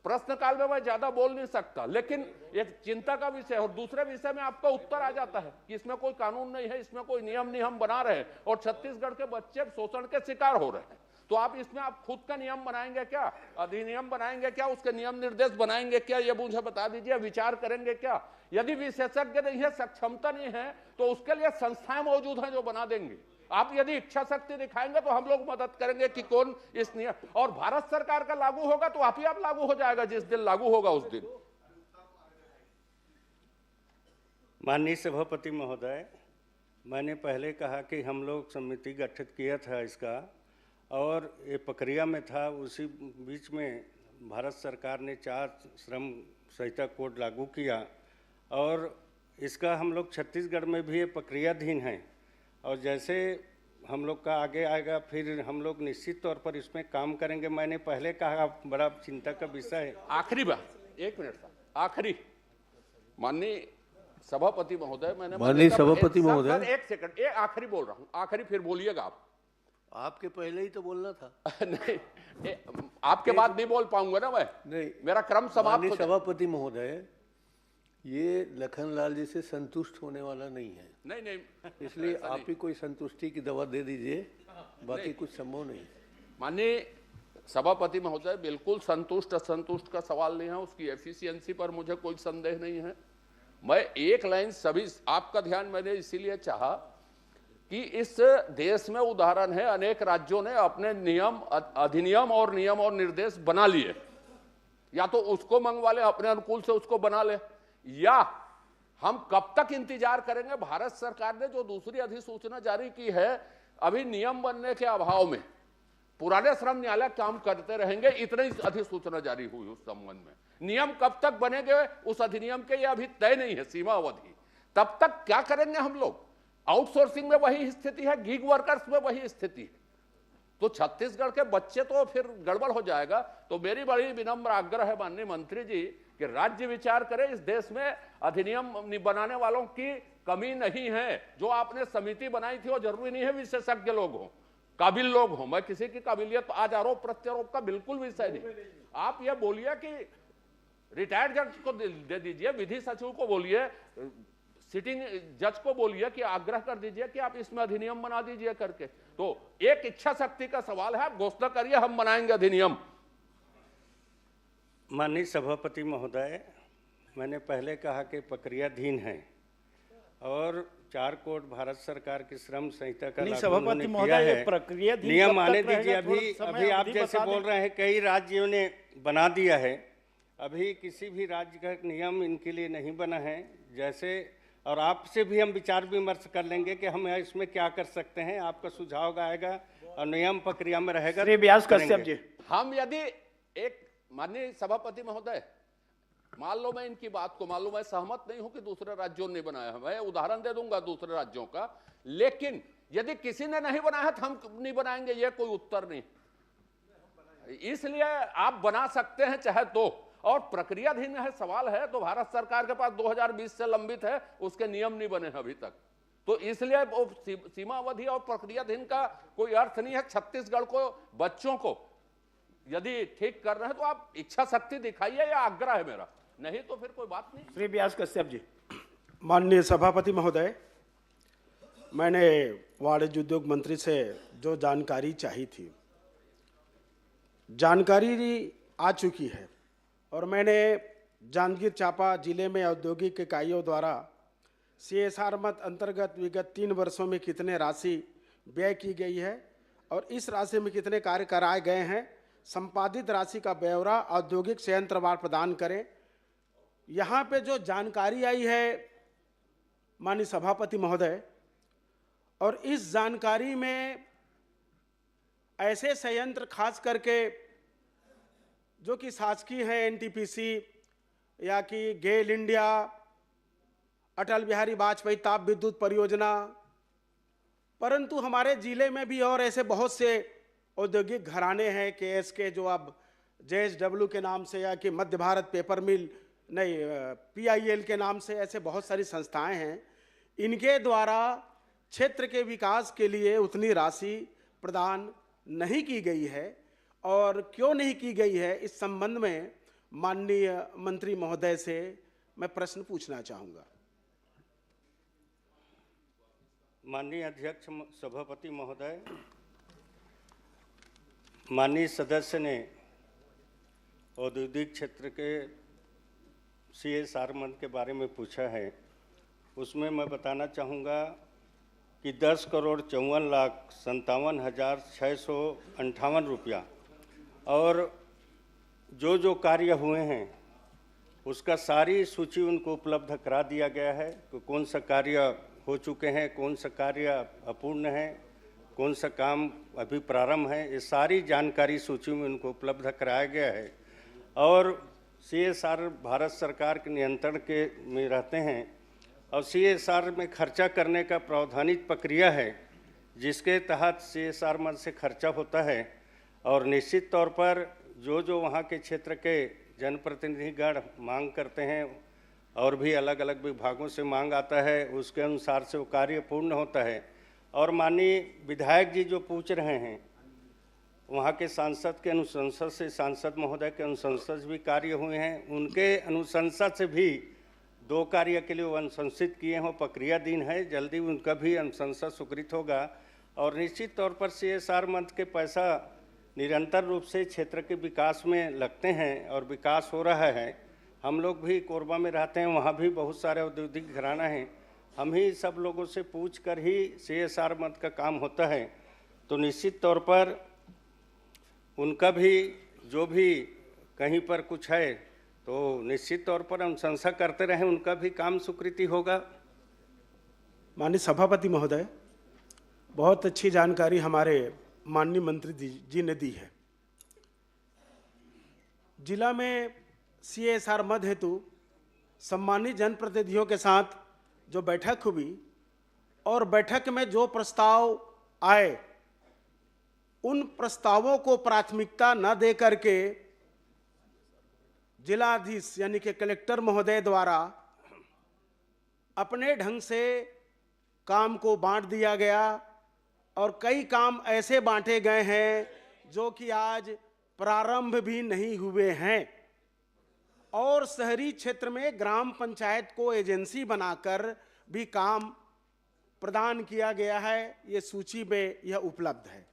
प्रश्नकाल में मैं ज्यादा बोल नहीं सकता, लेकिन एक चिंता का विषय है। और दूसरे विषय में आपका उत्तर आ जाता है कि इसमें कोई कानून नहीं है, इसमें कोई नियम नहीं हम बना रहे हैं, और छत्तीसगढ़ के बच्चे शोषण के शिकार हो रहे हैं। तो आप इसमें आप खुद का नियम बनाएंगे क्या, अधिनियम बनाएंगे क्या, उसके नियम निर्देश बनाएंगे क्या, ये मुझे बता दीजिए। विचार करेंगे क्या? यदि विशेषज्ञ नहीं है, सक्षमता नहीं है, तो उसके लिए संस्थाएं मौजूद हैं जो बना देंगे। आप यदि इच्छा शक्ति दिखाएंगे तो हम लोग मदद करेंगे कि कौन इस नियम, और भारत सरकार का लागू होगा तो आप ही आप लागू हो जाएगा, जिस दिन लागू होगा उस दिन। माननीय सभापति महोदय, मैंने पहले कहा कि हम लोग समिति गठित किया था इसका, और ये प्रक्रिया में था। उसी बीच में भारत सरकार ने 4 श्रम संहिता कोड लागू किया, और इसका हम लोग छत्तीसगढ़ में भी ये प्रक्रियाधीन हैं। और जैसे हम लोग का आगे आएगा फिर हम लोग निश्चित तौर पर इसमें काम करेंगे। मैंने पहले कहा बड़ा चिंता का विषय है। आखिरी बात, 1 मिनट सर, आखिरी। माननीय सभापति महोदय, माननीय सभापति महोदय, 1 सेकंड, ये आखिरी बोल रहा हूँ, आखिरी फिर बोलिएगा आप। आपके पहले ही तो बोलना था। नहीं, आपके बाद नहीं बोल पाऊंगा ना मैं, नहीं, मेरा क्रम समाप्त हो जाए। सभापति महोदय, ये लखनलाल जी से संतुष्ट होने वाला नहीं है। नहीं, इसलिए आप ही कोई संतुष्टि की दवा दे दीजिए, बाकी कुछ संभव नहीं। माननीय सभापति महोदय, बिल्कुल संतुष्ट असंतुष्ट का सवाल नहीं है, उसकी एफिशिएंसी पर मुझे कोई संदेह नहीं है। मैं एक लाइन सभी आपका ध्यान मैंने इसीलिए चाहा कि इस देश में उदाहरण है, अनेक राज्यों ने अपने नियम, अधिनियम और नियम और निर्देश बना लिए। या तो उसको मंगवा ले, अपने अनुकूल से उसको बना ले, या हम कब तक इंतजार करेंगे। भारत सरकार ने जो दूसरी अधिसूचना जारी की है, अभी नियम बनने के अभाव में पुराने श्रम न्यायालय काम करते रहेंगे, इतनी अधिसूचना जारी हुई उस संबंध में। नियम कब तक बनेंगे उस अधिनियम के, ये अभी तय नहीं है सीमा अवधि। तब तक क्या करेंगे हम लोग? आउटसोर्सिंग में वही स्थिति है, गिग वर्कर्स में वही स्थिति है, तो छत्तीसगढ़ के बच्चे तो फिर गड़बड़ हो जाएगा। तो मेरी बड़ी विनम्र आग्रह है माननीय मंत्री जी कि राज्य विचार करे। इस देश में अधिनियम बनाने वालों की कमी नहीं है। जो आपने समिति बनाई थी वो जरूरी नहीं है विशेषज्ञ लोग हों, काबिल लोग हों। मैं किसी की काबिलियत आज आरोप प्रत्यारोप का बिल्कुल विषय नहीं। आप ये बोलिए कि रिटायर्ड जज को दे दीजिए, विधि सचिव को बोलिए, सिटिंग जज को बोलिए कि आग्रह कर दीजिए कि आप इसमें अधिनियम बना दीजिए करके। तो एक इच्छा शक्ति का सवाल है, आप घोषणा करिए हम बनाएंगे अधिनियम। माननीय सभापति महोदय, मैंने पहले कहा कि प्रक्रियाधीन है, और 4 कोड भारत सरकार की श्रम संहिता का लागू उन्होंने किया है। नियम आने दीजिए। अभी आप जैसे बोल रहे हैं कई राज्यों ने बना दिया है, अभी किसी भी राज्य का नियम इनके लिए नहीं बना है। जैसे और आपसे भी हम विचार विमर्श कर लेंगे कि हम इसमें क्या कर सकते हैं, आपका सुझाव आएगा और नियम प्रक्रिया में रहेगा। श्री व्यास कश्यप जी, हम यदि एक माननीय सभापति महोदय, मान लो मैं इनकी बात को मान लो मैं सहमत नहीं हूं कि दूसरे राज्यों ने बनाया है, मैं उदाहरण दे दूंगा दूसरे राज्यों का, लेकिन यदि किसी ने नहीं बनाया तो हम नहीं बनाएंगे, ये कोई उत्तर नहीं। इसलिए आप बना सकते हैं चाहे तो, और प्रक्रियाधीन है, सवाल है तो भारत सरकार के पास 2020 से लंबित है, उसके नियम नहीं बने हैं अभी तक, तो इसलिए वो सीमा अवधि और प्रक्रियाधीन का कोई अर्थ नहीं है। छत्तीसगढ़ को बच्चों को यदि ठीक कर रहे हैं तो आप इच्छा शक्ति दिखाइए, या आग्रह है मेरा, नहीं तो फिर कोई बात नहीं। श्री व्यास कश्यप जी। माननीय सभापति महोदय, मैंने वाणिज्य उद्योग मंत्री से जो जानकारी चाही थी, जानकारी आ चुकी है, और मैंने जांजगीर चांपा जिले में औद्योगिक इकाइयों द्वारा CSR मद अंतर्गत विगत 3 वर्षों में कितने राशि व्यय की गई है और इस राशि में कितने कार्य कराए गए हैं, संपादित राशि का ब्यौरा औद्योगिक संयंत्रवार प्रदान करें। यहाँ पे जो जानकारी आई है माननीय सभापति महोदय, और इस जानकारी में ऐसे संयंत्र खास करके जो कि शासकीय हैं, NTPC या कि गेल इंडिया, अटल बिहारी वाजपेयी ताप विद्युत परियोजना, परंतु हमारे जिले में भी और ऐसे बहुत से औद्योगिक घराने हैं, KSK जो अब JSW के नाम से, या कि मध्य भारत पेपर मिल नहीं PIL के नाम से, ऐसे बहुत सारी संस्थाएं हैं। इनके द्वारा क्षेत्र के विकास के लिए उतनी राशि प्रदान नहीं की गई है, और क्यों नहीं की गई है इस संबंध में माननीय मंत्री महोदय से मैं प्रश्न पूछना चाहूँगा। माननीय अध्यक्ष सभापति महोदय, माननीय सदस्य ने औद्योगिक क्षेत्र के CSR मद के बारे में पूछा है। उसमें मैं बताना चाहूँगा कि 10,54,57,658 रुपया, और जो कार्य हुए हैं उसका सारी सूची उनको उपलब्ध करा दिया गया है कि कौन सा कार्य हो चुके हैं, कौन सा कार्य अपूर्ण है, कौन सा काम अभी प्रारंभ है, ये सारी जानकारी सूची में उनको उपलब्ध कराया गया है। और CSR भारत सरकार के नियंत्रण के में रहते हैं, और CSR में खर्चा करने का प्रावधानिक प्रक्रिया है जिसके तहत CSR मद से खर्चा होता है। और निश्चित तौर पर जो वहाँ के क्षेत्र के जनप्रतिनिधिगण मांग करते हैं और भी अलग अलग विभागों से मांग आता है, उसके अनुसार से वो कार्य पूर्ण होता है। और माननीय विधायक जी जो पूछ रहे हैं, वहाँ के सांसद के अनुशंसा से, सांसद महोदय के अनुशंसा से भी कार्य हुए हैं, उनके अनुशंसा से भी 2 कार्य के लिए वो अनुशंसित किए हैं, प्रक्रियाधीन है, जल्दी उनका भी अनुशंसा स्वीकृत होगा। और निश्चित तौर पर CSR मद के पैसा निरंतर रूप से क्षेत्र के विकास में लगते हैं और विकास हो रहा है। हम लोग भी कोरबा में रहते हैं, वहाँ भी बहुत सारे औद्योगिक घराना हैं, हम ही सब लोगों से पूछ कर ही CSR मद का काम होता है। तो निश्चित तौर पर उनका भी जो भी कहीं पर कुछ है तो निश्चित तौर पर अनुशंसा करते रहें, उनका भी काम स्वीकृति होगा। माननीय सभापति महोदय, बहुत अच्छी जानकारी हमारे माननीय मंत्री जी ने दी है। जिला में CSR मद हेतु सम्मानित जनप्रतिनिधियों के साथ जो बैठक हुई, और बैठक में जो प्रस्ताव आए उन प्रस्तावों को प्राथमिकता न दे करके जिलाधीश यानी कि कलेक्टर महोदय द्वारा अपने ढंग से काम को बांट दिया गया, और कई काम ऐसे बांटे गए हैं जो कि आज प्रारंभ भी नहीं हुए हैं। और शहरी क्षेत्र में ग्राम पंचायत को एजेंसी बनाकर भी काम प्रदान किया गया है, ये सूची में यह उपलब्ध है।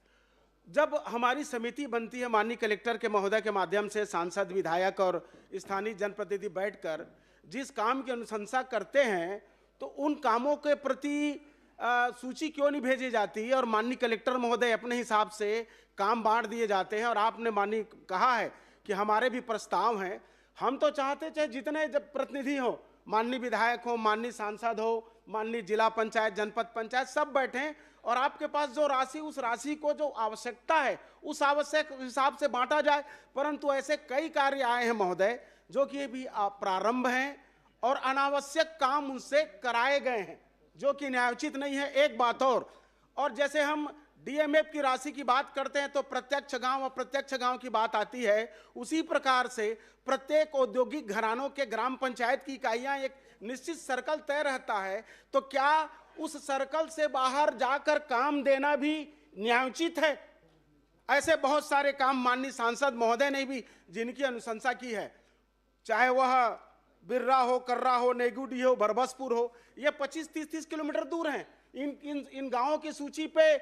जब हमारी समिति बनती है माननीय कलेक्टर के महोदय के माध्यम से, सांसद, विधायक और स्थानीय जनप्रतिनिधि बैठकर जिस काम की अनुशंसा करते हैं, तो उन कामों के प्रति सूची क्यों नहीं भेजी जाती, और माननीय कलेक्टर महोदय अपने हिसाब से काम बांट दिए जाते हैं। और आपने माननीय कहा है कि हमारे भी प्रस्ताव हैं, हम तो चाहते चाहे जितने जब प्रतिनिधि हो, माननीय विधायक हो, माननीय सांसद हो, माननीय जिला पंचायत, जनपद पंचायत, सब बैठें और आपके पास जो राशि, उस राशि को जो आवश्यकता है उस आवश्यक हिसाब से बांटा जाए। परंतु ऐसे कई कार्य आए हैं महोदय जो कि भी प्रारंभ हैं और अनावश्यक काम उनसे कराए गए हैं जो कि न्यायोचित नहीं है। एक बात और जैसे हम डीएमएफ की राशि की बात करते हैं तो प्रत्यक्ष गांव और प्रत्यक्ष गांव की बात आती है, उसी प्रकार से प्रत्येक औद्योगिक घरानों के ग्राम पंचायत की इकाइयां एक निश्चित सर्कल तय रहता है, तो क्या उस सर्कल से बाहर जाकर काम देना भी न्यायोचित है? ऐसे बहुत सारे काम माननीय सांसद महोदय ने भी जिनकी अनुशंसा की है, चाहे वह बिर्रा हो, कर्रा हो, नेगुडी हो, बरबसपुर हो, ये 25-30 किलोमीटर दूर हैं। इन गांवों की सूची पे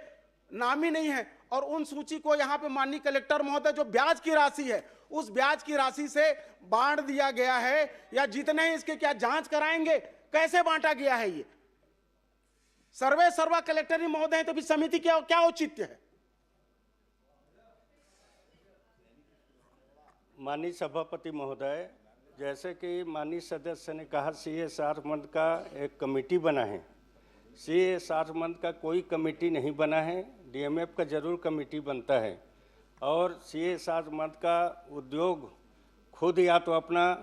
नाम ही नहीं है और उन सूची को यहाँ पे माननीय कलेक्टर महोदय जो ब्याज की राशि है उस ब्याज की राशि से बांट दिया गया है, या जितने हैं इसके क्या जांच कराएंगे कैसे बांटा गया है? ये सर्वा कलेक्टर ही महोदय है तो भी समिति क्या औचित्य है? माननीय सभापति महोदय, जैसे कि माननीय सदस्य ने कहा, CSR मंथ का एक कमेटी बना है। CSR मंथ का कोई कमेटी नहीं बना है, DMF का जरूर कमेटी बनता है। और CSR मंथ का उद्योग खुद या तो अपना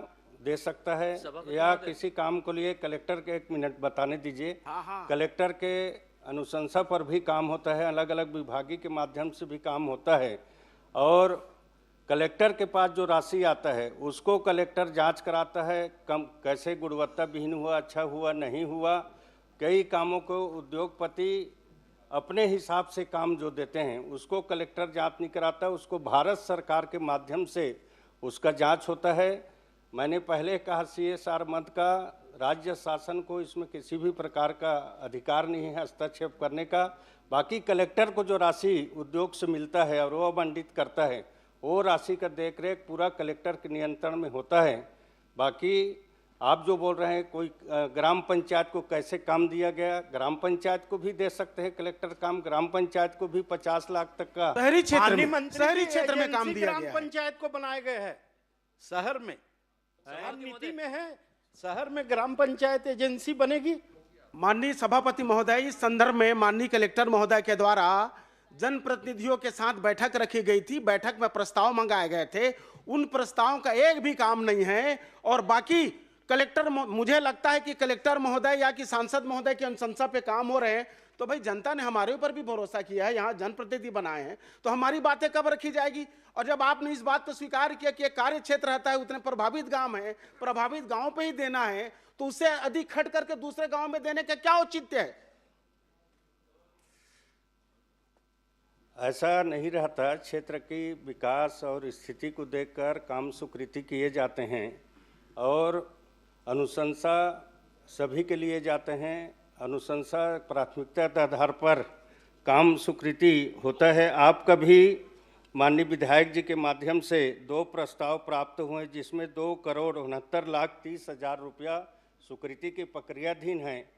दे सकता है या किसी काम को लिए कलेक्टर के 1 मिनट बताने दीजिए। कलेक्टर के अनुशंसा पर भी काम होता है, अलग अलग विभागीय के माध्यम से भी काम होता है। और कलेक्टर के पास जो राशि आता है उसको कलेक्टर जांच कराता है, कम कैसे गुणवत्ता विहीन हुआ, अच्छा हुआ, नहीं हुआ। कई कामों को उद्योगपति अपने हिसाब से काम जो देते हैं उसको कलेक्टर जांच नहीं कराता, उसको भारत सरकार के माध्यम से उसका जांच होता है। मैंने पहले कहा CSR मंथ का राज्य शासन को इसमें किसी भी प्रकार का अधिकार नहीं है हस्तक्षेप करने का। बाकी कलेक्टर को जो राशि उद्योग से मिलता है और वो आवंटित करता है, वो राशि का देखरेख पूरा कलेक्टर के नियंत्रण में होता है। बाकी आप जो बोल रहे हैं कोई ग्राम पंचायत को कैसे काम दिया गया, ग्राम पंचायत को भी दे सकते हैं कलेक्टर काम, ग्राम पंचायत को भी 50 लाख तक का शहरी क्षेत्र में काम दिया ग्राम गया है। पंचायत को बनाए गए हैं शहर में, नीति में है शहर में ग्राम पंचायत एजेंसी बनेगी। माननीय सभापति महोदय, इस संदर्भ में माननीय कलेक्टर महोदय के द्वारा जनप्रतिनिधियों के साथ बैठक रखी गई थी। बैठक में प्रस्ताव मंगाए गए थे, उन प्रस्तावों का एक भी काम नहीं है। और बाकी कलेक्टर, मुझे लगता है कि कलेक्टर महोदय या कि सांसद महोदय की अनुशंसा पे काम हो रहे हैं, तो भाई जनता ने हमारे ऊपर भी भरोसा किया है, यहाँ जनप्रतिनिधि बनाए हैं, तो हमारी बातें कब रखी जाएगी? और जब आपने इस बात को स्वीकार किया कि एक कार्य क्षेत्र रहता है, उतने प्रभावित गांव है, प्रभावित गांव पे ही देना है, तो उससे अधिक खट करके दूसरे गांव में देने का क्या औचित्य है? ऐसा नहीं रहता। क्षेत्र की विकास और स्थिति को देखकर काम स्वीकृति किए जाते हैं और अनुशंसा सभी के लिए जाते हैं। अनुशंसा प्राथमिकता के आधार पर काम स्वीकृति होता है। आपका भी माननीय विधायक जी के माध्यम से 2 प्रस्ताव प्राप्त हुए जिसमें 2,69,30,00,000 रुपया स्वीकृति की प्रक्रियाधीन है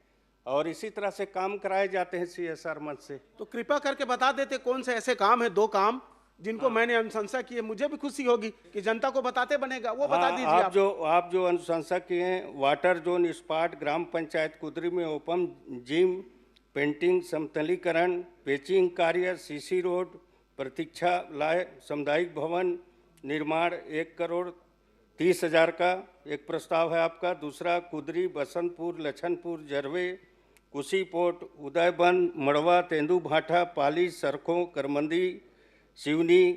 और इसी तरह से काम कराए जाते हैं CSR मंच से। तो कृपया करके बता देते कौन से ऐसे काम है, 2 काम जिनको मैंने अनुशंसा की है, मुझे भी खुशी होगी कि जनता को बताते बनेगा, वो बता दीजिए। आप जो अनुशंसा किए हैं, वाटर जोन स्पॉट ग्राम पंचायत कुदरी में ओपन जिम, पेंटिंग, समतलीकरण, पेचिंग कार्य, CC रोड, प्रतीक्षालय, सामुदायिक भवन निर्माण 1,30,00,000 का एक प्रस्ताव है आपका। दूसरा कुदरी, बसंतपुर, लछनपुर, जरवे, कुशी पोर्ट, उदयबन, मड़वा, तेंदुभाठा, पाली, सरखों, करमंदी, सिवनी,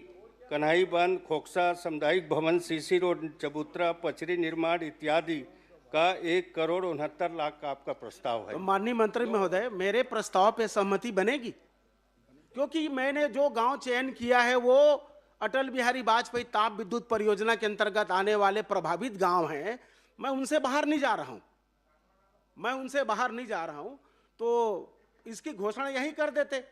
कन्हाईबंद, खोखसा, सामुदायिक भवन, CC रोड, चबूतरा, पचरी निर्माण इत्यादि का 1,69,00,000 का आपका प्रस्ताव है। तो माननीय मंत्री महोदय, मेरे प्रस्ताव पे सहमति बनेगी? क्योंकि मैंने जो गांव चयन किया है वो अटल बिहारी वाजपेयी ताप विद्युत परियोजना के अंतर्गत आने वाले प्रभावित गांव हैं। मैं उनसे बाहर नहीं जा रहा हूं, तो इसकी घोषणा यही कर देते।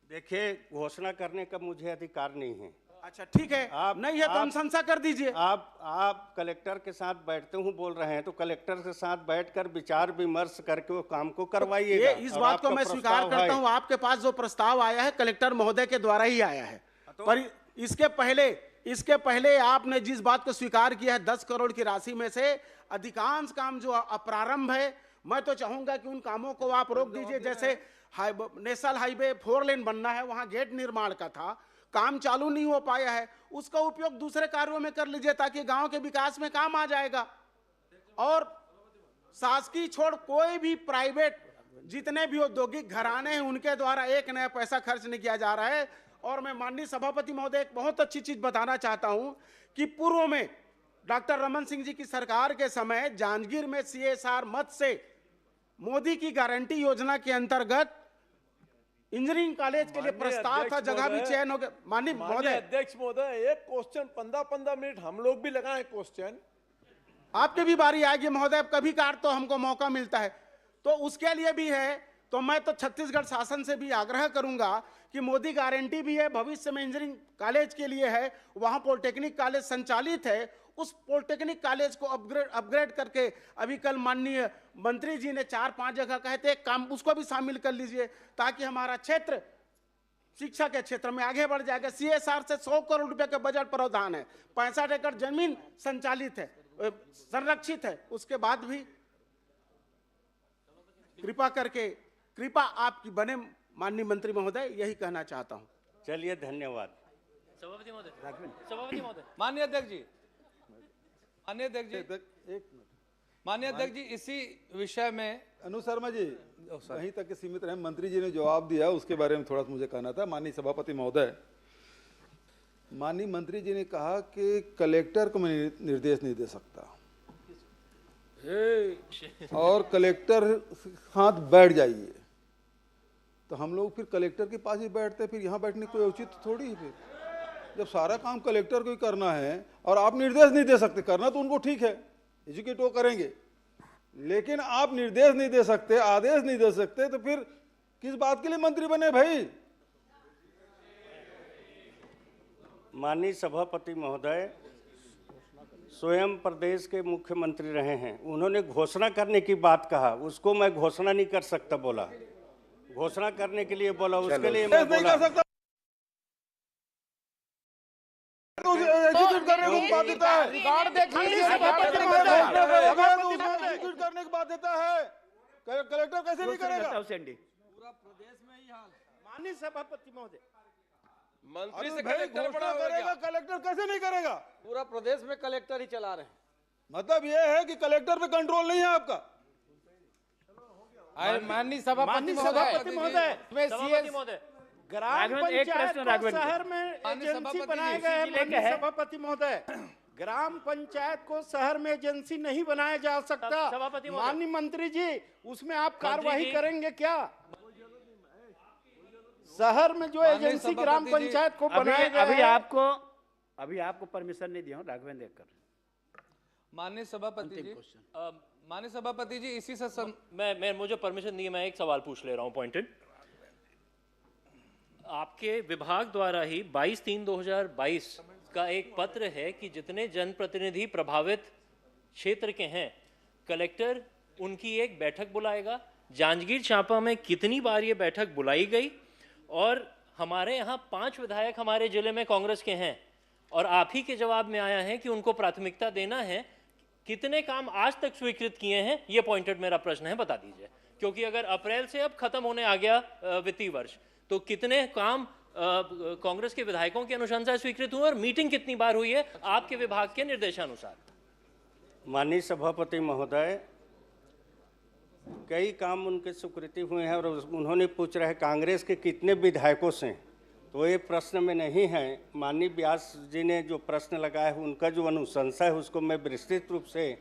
देखिए, घोषणा करने का मुझे अधिकार नहीं है। अच्छा ठीक है, आप नहीं है तो अनुशंसा कर दीजिए। आप कलेक्टर के साथ बैठते हूँ बोल रहे हैं, तो कलेक्टर के साथ बैठकर विचार विमर्श करके वो काम को करवाइएगा। इस बात को मैं स्वीकार करता हूँ, आपके पास जो प्रस्ताव आया है कलेक्टर महोदय के द्वारा ही आया है, पर इसके पहले इसके पहले आपने जिस बात को स्वीकार किया है 10 करोड़ की राशि में से अधिकांश काम जो अप्रारंभ है, मैं तो चाहूंगा कि उन कामों को आप रोक दीजिए। जैसे नेशनल हाईवे 4 लेन बनना है, वहां गेट निर्माण का था, काम चालू नहीं हो पाया है, उसका उपयोग दूसरे कार्यों में कर लीजिए ताकि गांव के विकास में काम आ जाएगा। और शासकीय छोड़ कोई भी प्राइवेट जितने भी औद्योगिक घराने हैं उनके द्वारा एक नया पैसा खर्च नहीं किया जा रहा है। और मैं माननीय सभापति महोदय एक बहुत अच्छी चीज बताना चाहता हूं कि पूर्व में डॉक्टर रमन सिंह जी की सरकार के समय जांजगीर में CSR मद से मोदी की गारंटी योजना के अंतर्गत इंजीनियरिंग कॉलेज के लिए प्रस्ताव था, जगह भी चयन हो गया। माननीय महोदय अध्यक्ष महोदय, एक क्वेश्चन 15-15 मिनट हम लोग भी लगाएं क्वेश्चन। आपके भी बारी आएगी महोदय, कभी कार तो हमको मौका मिलता है तो उसके लिए भी है। तो मैं तो छत्तीसगढ़ शासन से भी आग्रह करूंगा कि मोदी गारंटी भी है, भविष्य में इंजीनियरिंग कॉलेज के लिए है, वहां पॉलिटेक्निक कॉलेज संचालित है, उस पॉलिटेक्निक कॉलेज को अपग्रेड करके अभी कल माननीय मंत्री जी ने 4-5 जगह कहे थे, काम उसको भी शामिल कर लीजिए ताकि हमारा क्षेत्र शिक्षा के क्षेत्र में आगे बढ़ जाएगा। CSR से 100 करोड़ रुपए का बजट प्रावधान है, 65 एकड़ जमीन संचालित है, संरक्षित है। उसके बाद भी कृपा आपकी बने माननीय मंत्री महोदय, यही कहना चाहता हूं। चलिए, धन्यवाद। सभापति महोदय, माननीय अध्यक्ष जी, माननीय अध्यक्ष जी, इसी विषय में अनु शर्मा जी वहीं तक के सीमित रहे। मंत्री जी ने जवाब दिया, उसके बारे में थोड़ा सा मुझे कहना था। माननीय सभापति महोदय, माननीय मंत्री जी ने कहा कि कलेक्टर को मैं निर्देश नहीं दे सकता और कलेक्टर हाथ बैठ जाइए, तो हम लोग फिर कलेक्टर के पास ही बैठते, फिर यहाँ बैठने कोई उचित थोड़ी। फिर जब सारा काम कलेक्टर को ही करना है और आप निर्देश नहीं दे सकते, करना तो उनको ठीक है, एजुकेट वो करेंगे, लेकिन आप निर्देश नहीं दे सकते, आदेश नहीं दे सकते, तो फिर किस बात के लिए मंत्री बने भाई? माननीय सभापति महोदय, स्वयं प्रदेश के मुख्यमंत्री रहे हैं, उन्होंने घोषणा करने की बात कहा, उसको मैं घोषणा नहीं कर सकता बोला, घोषणा करने के लिए बोला, उसके लिए मैं बोला। एग्जीक्यूट करने को बात देता है, करने की बात देता है, कलेक्टर कैसे नहीं करेगा? पूरा प्रदेश में ही हाल। माननीय सभापति महोदय, मंत्री से कलेक्टर करेगा, कलेक्टर कैसे नहीं करेगा? पूरा प्रदेश में कलेक्टर ही चला रहे हैं। मतलब ये है कि कलेक्टर पे कंट्रोल नहीं है आपका। माननीय सभापति महोदय, ग्राम पंचायत को शहर में एजेंसी बनाया गया है। माननीय सभापति महोदय, ग्राम पंचायत को शहर में एजेंसी नहीं बनाया जा सकता। माननीय मंत्री जी, उसमें आप कार्रवाई करेंगे क्या? शहर में जो एजेंसी ग्राम पंचायत को बनाया गया है, अभी आपको परमिशन नहीं दिया हूं, राघवेंद्र देकर। माननीय सभापति जी, इसी से मुझे परमिशन दी, मैं एक सवाल पूछ ले रहा हूं पॉइंटेड। आपके विभाग द्वारा ही 22/3/2022 का एक पत्र है कि जितने जनप्रतिनिधि प्रभावित क्षेत्र के हैं, कलेक्टर उनकी एक बैठक बुलाएगा। जांजगीर चांपा में कितनी बार ये बैठक बुलाई गई? और हमारे यहाँ 5 विधायक हमारे जिले में कांग्रेस के हैं और आप ही के जवाब में आया है कि उनको प्राथमिकता देना है। कितने काम आज तक स्वीकृत किए हैं, ये पॉइंटेड मेरा प्रश्न है, बता दीजिए। क्योंकि अगर अप्रैल से अब खत्म होने आ गया वित्तीय वर्ष, तो कितने काम कांग्रेस के विधायकों की अनुशंसा स्वीकृत हुए और मीटिंग कितनी बार हुई है आपके विभाग के निर्देशानुसार? माननीय सभापति महोदय, कई काम उनके स्वीकृति हुए हैं और उन्होंने पूछ रहे हैं कांग्रेस के कितने विधायकों से, तो ये प्रश्न में नहीं है। माननीय व्यास जी ने जो प्रश्न लगाया है, उनका जो अनुशंसा है उसको मैं विस्तृत रूप से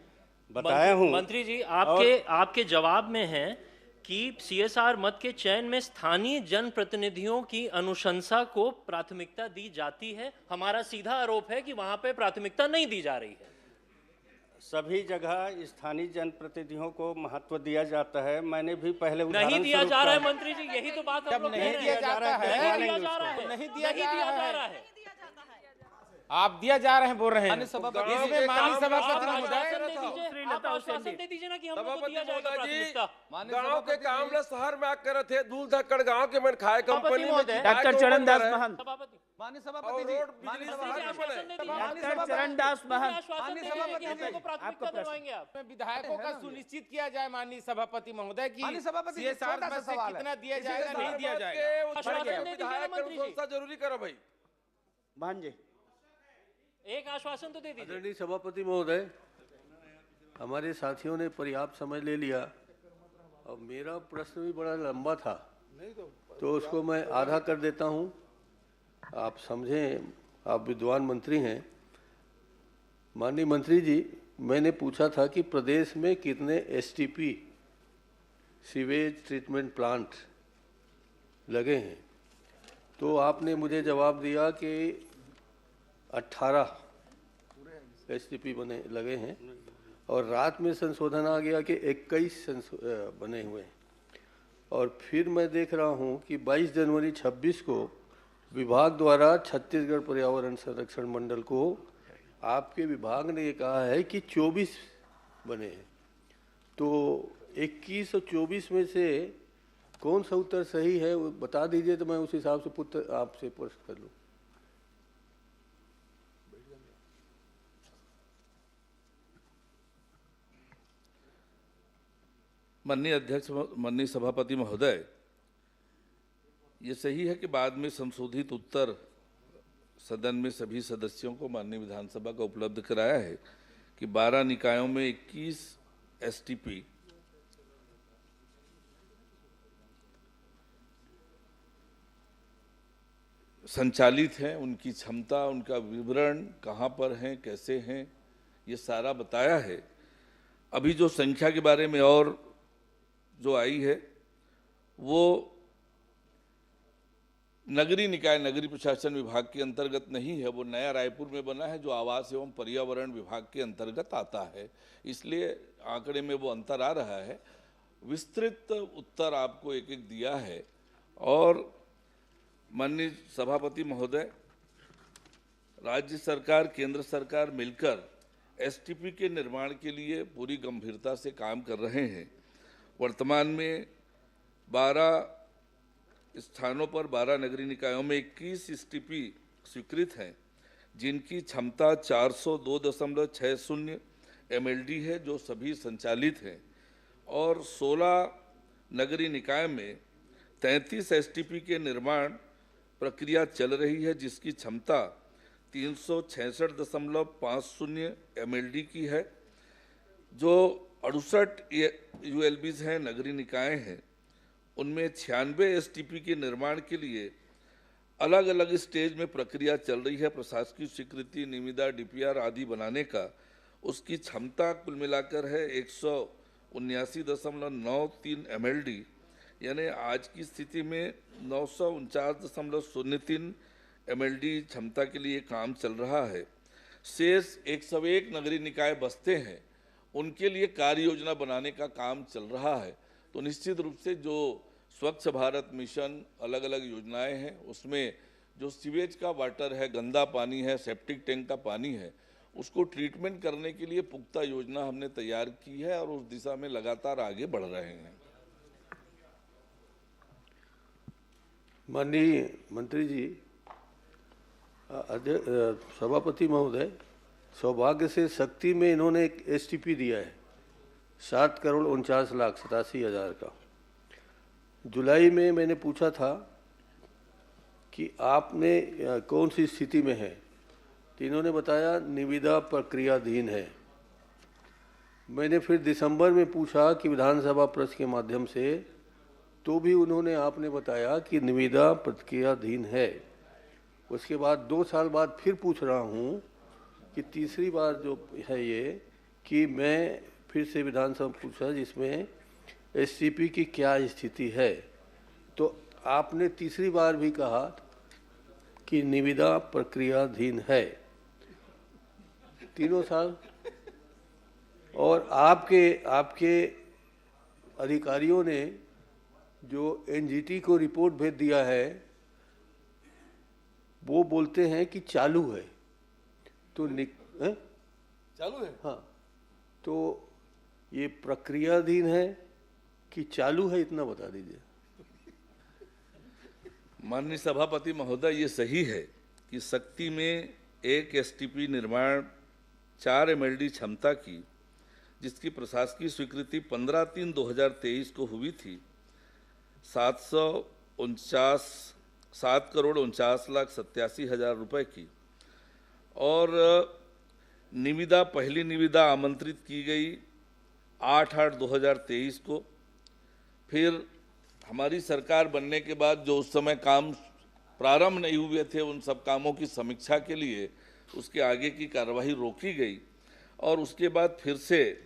बताया हूँ। मंत्री जी, आपके जवाब में है कि CSR मद के चयन में स्थानीय जनप्रतिनिधियों की अनुशंसा को प्राथमिकता दी जाती है। हमारा सीधा आरोप है कि वहां पे प्राथमिकता नहीं दी जा रही है। सभी जगह स्थानीय जनप्रतिनिधियों को महत्व दिया जाता है। मैंने भी पहले नहीं दिया जा रहा है मंत्री जी, यही तो बात हम लोग नहीं दिया जाता है, नहीं दिया जा रहा है, नहीं दिया जा रहा है। आप दिया जा रहे हैं, बोल रहे हैं माननीय सभापति इसमें माननीय सभापति आश्वासन दे दीजिए ना कि हम लोग को दिया जाएगा प्राथमिकता। गांव के काम ला शहर में आकर थे, धूल धक्कड़ गांव के मन खाए कंपनी में डॉक्टर चरणदास महंत, माननीय सभापति जी, माननीय डॉक्टर चरणदास महंत, आपको प्रश्न विधायकों का सुनिश्चित किया जाए माननीय सभापति महोदय की माननीय सभापति जी, CSR छोटा सा में से सवाल है। कितना दिया जाएगा, नहीं दिया जाएगा। जरूरी करो भाई। भांजे एक आश्वासन तो दे दीजिए। आदरणीय सभापति महोदय, हमारे साथियों ने पर्याप्त समय ले लिया और मेरा प्रश्न भी बड़ा लंबा था, तो उसको मैं आधा कर देता हूं। आप समझें, आप विद्वान मंत्री हैं। माननीय मंत्री जी, मैंने पूछा था कि प्रदेश में कितने STP सीवेज ट्रीटमेंट प्लांट लगे हैं, तो आपने मुझे जवाब दिया कि 18 STP बने लगे हैं, और रात में संशोधन आ गया कि 21 बने हुए हैं। और फिर मैं देख रहा हूं कि 22 जनवरी 26 को विभाग द्वारा छत्तीसगढ़ पर्यावरण संरक्षण मंडल को आपके विभाग ने ये कहा है कि 24 बने हैं। तो 21 और 24 में से कौन सा उत्तर सही है वो बता दीजिए, तो मैं उस हिसाब से आपसे प्रश्न कर लूँ। माननीय अध्यक्ष, माननीय सभापति महोदय, ये सही है कि बाद में संशोधित उत्तर सदन में सभी सदस्यों को माननीय विधानसभा का उपलब्ध कराया है कि 12 निकायों में 21 STP संचालित हैं। उनकी क्षमता, उनका विवरण कहाँ पर हैं, कैसे हैं, ये सारा बताया है। अभी जो संख्या के बारे में और जो आई है वो नगरीय निकाय, नगरीय प्रशासन विभाग के अंतर्गत नहीं है, वो नया रायपुर में बना है जो आवास एवं पर्यावरण विभाग के अंतर्गत आता है, इसलिए आंकड़े में वो अंतर आ रहा है। विस्तृत उत्तर आपको एक एक दिया है। और माननीय सभापति महोदय, राज्य सरकार, केंद्र सरकार मिलकर STP के निर्माण के लिए पूरी गंभीरता से काम कर रहे हैं। वर्तमान में 12 स्थानों पर 12 नगरीय निकायों में 21 STP स्वीकृत हैं, जिनकी क्षमता 402.60 MLD है, जो सभी संचालित हैं। और 16 नगरीय निकाय में 33 STP के निर्माण प्रक्रिया चल रही है, जिसकी क्षमता 366.50 MLD की है। जो 68 ULBs हैं, नगरीय निकाय हैं, उनमें 96 STP के निर्माण के लिए अलग अलग स्टेज में प्रक्रिया चल रही है। प्रशासकीय स्वीकृति, निविदा, DPR आदि बनाने का उसकी क्षमता कुल मिलाकर है 179.93 MLD, यानी आज की स्थिति में 949.03 MLD क्षमता के लिए काम चल रहा है। शेष 101 नगरीय निकाय बसते हैं, उनके लिए कार्य योजना बनाने का काम चल रहा है। तो निश्चित रूप से जो स्वच्छ भारत मिशन, अलग अलग योजनाएं हैं, उसमें जो सीवेज का वाटर है, गंदा पानी है, सेप्टिक टैंक का पानी है, उसको ट्रीटमेंट करने के लिए पुख्ता योजना हमने तैयार की है और उस दिशा में लगातार आगे बढ़ रहे हैं। माननीय मंत्री जी, सभापति महोदय, सौभाग्य से शक्ति में इन्होंने एक STP दिया है 7,49,87,000 का। जुलाई में मैंने पूछा था कि आपने कौन सी स्थिति में है, तो इन्होंने बताया निविदा प्रक्रियाधीन है। मैंने फिर दिसंबर में पूछा कि विधानसभा प्रेस के माध्यम से, तो भी उन्होंने आपने बताया कि निविदा प्रक्रियाधीन है। उसके बाद 2 साल बाद फिर पूछ रहा हूँ कि तीसरी बार जो है ये कि मैं फिर से विधानसभा पूछा जिसमें STP की क्या स्थिति है, तो आपने तीसरी बार भी कहा कि निविदा प्रक्रियाधीन है। 3 साल। और आपके अधिकारियों ने जो NGT को रिपोर्ट भेज दिया है, वो बोलते हैं कि चालू है। तो चालू है। हाँ, तो ये प्रक्रियाधीन है कि चालू है, इतना बता दीजिए। माननीय सभापति महोदय, ये सही है कि शक्ति में एक एसटीपी निर्माण 4 MLD क्षमता की, जिसकी प्रशासकीय स्वीकृति 15/3/2023 को हुई थी, 7,49,87,87,00,000 रुपए की, और निविदा, पहली निविदा आमंत्रित की गई 8/8/2023 को। फिर हमारी सरकार बनने के बाद जो उस समय काम प्रारंभ नहीं हुए थे, उन सब कामों की समीक्षा के लिए उसके आगे की कार्यवाही रोकी गई, और उसके बाद फिर से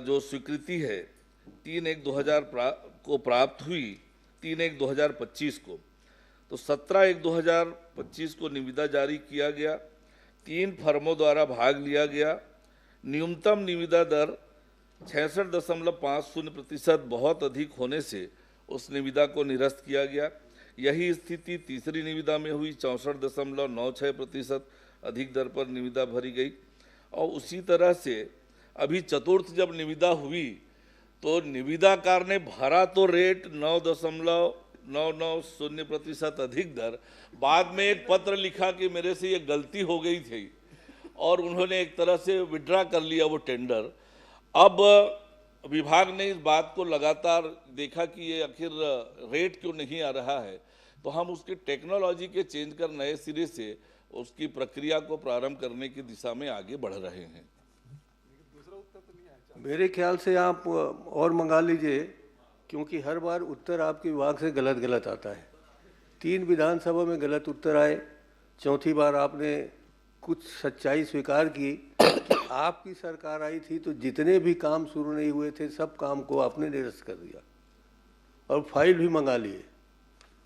जो स्वीकृति है 3/1/2000 को प्राप्त हुई 3/1/2025 को। तो 17/1/2025 को निविदा जारी किया गया, 3 फर्मों द्वारा भाग लिया गया। न्यूनतम निविदा दर 66.50% बहुत अधिक होने से उस निविदा को निरस्त किया गया। यही स्थिति तीसरी निविदा में हुई, 64.96% अधिक दर पर निविदा भरी गई। और उसी तरह से अभी चतुर्थ जब निविदा हुई तो निविदाकार ने भरा तो रेट 9.990% अधिक दर, बाद में एक पत्र लिखा कि मेरे से ये गलती हो गई थी और उन्होंने एक तरह से विड्रा कर लिया वो टेंडर। अब विभाग ने इस बात को लगातार देखा कि ये आखिर रेट क्यों नहीं आ रहा है, तो हम उसकी टेक्नोलॉजी के चेंज कर नए सिरे से उसकी प्रक्रिया को प्रारंभ करने की दिशा में आगे बढ़ रहे हैं। मेरे ख्याल से आप और मंगा लीजिए, क्योंकि हर बार उत्तर आपके विभाग से गलत आता है। 3 विधानसभा में गलत उत्तर आए, चौथी बार आपने कुछ सच्चाई स्वीकार की कि आपकी सरकार आई थी तो जितने भी काम शुरू नहीं हुए थे सब काम को आपने निरस्त कर दिया और फाइल भी मंगा लिए,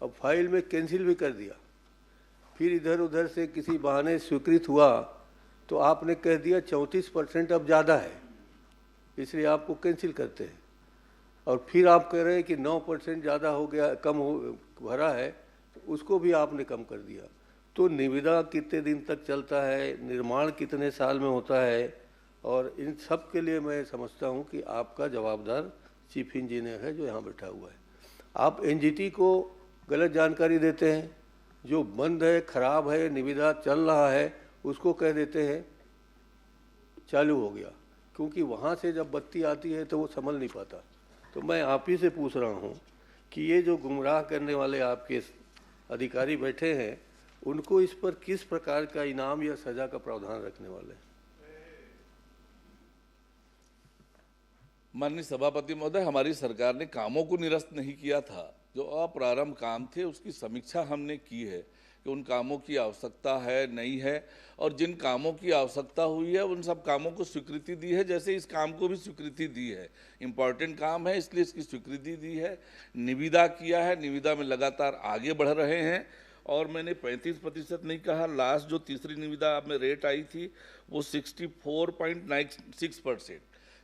और फाइल में कैंसिल भी कर दिया। फिर इधर उधर से किसी बहाने स्वीकृत हुआ तो आपने कह दिया 34% अब ज़्यादा है, इसलिए आपको कैंसिल करते हैं। और फिर आप कह रहे हैं कि 9% ज़्यादा हो गया, कम हो भरा है, तो उसको भी आपने कम कर दिया। तो निविदा कितने दिन तक चलता है, निर्माण कितने साल में होता है, और इन सब के लिए मैं समझता हूँ कि आपका जवाबदार चीफ इंजीनियर है जो यहाँ बैठा हुआ है। आप एनजीटी को गलत जानकारी देते हैं, जो बंद है, खराब है, निविदा चल रहा है, उसको कह देते हैं चालू हो गया, क्योंकि वहाँ से जब बत्ती आती है तो वो संभल नहीं पाता। तो मैं आप ही से पूछ रहा हूँ कि ये जो गुमराह करने वाले आपके अधिकारी बैठे हैं, उनको इस पर किस प्रकार का इनाम या सजा का प्रावधान रखने वाले हैं? माननीय सभापति महोदय, हमारी सरकार ने कामों को निरस्त नहीं किया था। जो अप्रारंभ काम थे उसकी समीक्षा हमने की है कि उन कामों की आवश्यकता है नहीं है, और जिन कामों की आवश्यकता हुई है उन सब कामों को स्वीकृति दी है। जैसे इस काम को भी स्वीकृति दी है, इम्पॉर्टेंट काम है इसलिए इसकी स्वीकृति दी है, निविदा किया है, निविदा में लगातार आगे बढ़ रहे हैं। और मैंने 35% नहीं कहा, लास्ट जो तीसरी निविदा में रेट आई थी वो 64.96%।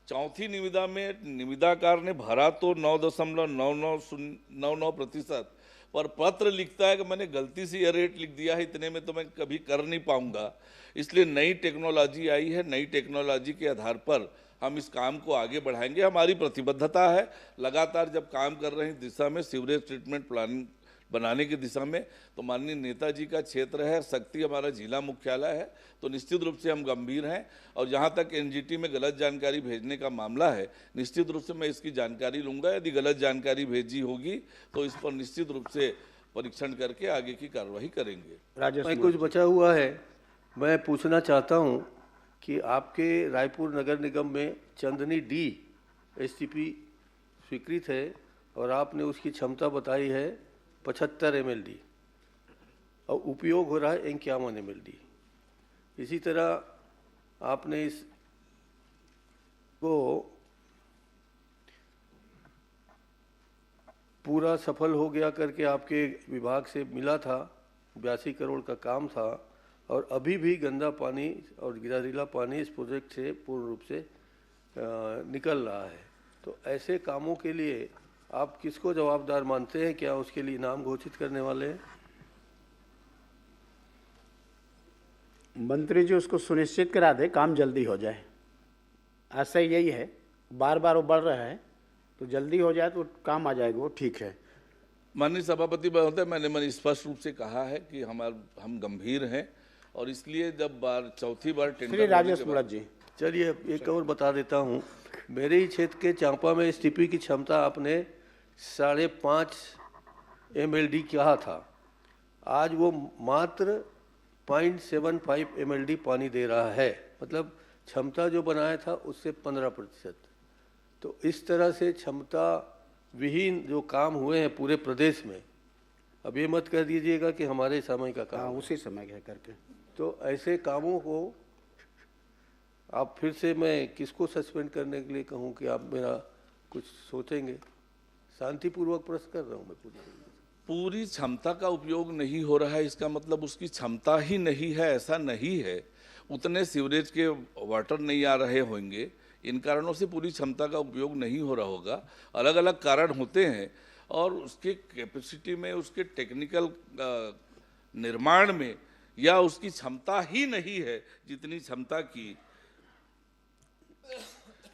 चौथी निविदा में निविदाकार ने भरा तो 9.9999%, पर पत्र लिखता है कि मैंने गलती से यह रेट लिख दिया है, इतने में तो मैं कभी कर नहीं पाऊंगा। इसलिए नई टेक्नोलॉजी आई है, नई टेक्नोलॉजी के आधार पर हम इस काम को आगे बढ़ाएंगे। हमारी प्रतिबद्धता है, लगातार जब काम कर रहे हैं दिशा में, सीवरेज ट्रीटमेंट प्लान बनाने की दिशा में, तो माननीय नेताजी का क्षेत्र है, शक्ति हमारा जिला मुख्यालय है, तो निश्चित रूप से हम गंभीर हैं। और जहां तक एनजीटी में गलत जानकारी भेजने का मामला है, निश्चित रूप से मैं इसकी जानकारी लूंगा। यदि गलत जानकारी भेजी होगी तो इस पर निश्चित रूप से परीक्षण करके आगे की कार्रवाई करेंगे। मैं कुछ बचा हुआ है, मैं पूछना चाहता हूँ कि आपके रायपुर नगर निगम में चांदनी D STP स्वीकृत है और आपने उसकी क्षमता बताई है 75 MLD और उपयोग हो रहा है 51 MLD। इसी तरह आपने इस को पूरा सफल हो गया करके आपके विभाग से मिला था, 82 करोड़ का काम था, और अभी भी गंदा पानी और जहरीला पानी इस प्रोजेक्ट से पूर्ण रूप से निकल रहा है। तो ऐसे कामों के लिए आप किसको जवाबदार मानते हैं? क्या उसके लिए इनाम घोषित करने वाले हैं? मंत्री जी उसको सुनिश्चित करा दे, काम जल्दी हो जाए। आशय यही है, बार बार वो बढ़ रहा है, तो जल्दी हो जाए तो काम आ जाएगा, वो ठीक है। माननीय सभापति महोदय, मैंने स्पष्ट रूप से कहा है कि हम गंभीर हैं और इसलिए जब चौथी बार टेंडर श्री राजेश मुड़त जी, चलिए एक और बता देता हूँ। मेरे ही क्षेत्र के चांपा में एसटीपी की क्षमता आपने 5.5 MLD कहा था, आज वो मात्र 0.75 MLD पानी दे रहा है, मतलब क्षमता जो बनाया था उससे 15%। तो इस तरह से क्षमता विहीन जो काम हुए हैं पूरे प्रदेश में, अब ये मत कह दीजिएगा कि हमारे समय का काम, उसी समय है करके। तो ऐसे कामों को आप फिर से, मैं किसको सस्पेंड करने के लिए कहूँ कि आप मेरा कुछ सोचेंगे? शांतिपूर्वक प्रश्न कर रहा हूँ मैं। पूरी क्षमता का उपयोग नहीं हो रहा है, इसका मतलब उसकी क्षमता ही नहीं है, ऐसा नहीं है। उतने सीवरेज के वाटर नहीं आ रहे होंगे, इन कारणों से पूरी क्षमता का उपयोग नहीं हो रहा होगा। अलग अलग कारण होते हैं और उसके कैपेसिटी में, उसके टेक्निकल निर्माण में, या उसकी क्षमता ही नहीं है जितनी क्षमता की,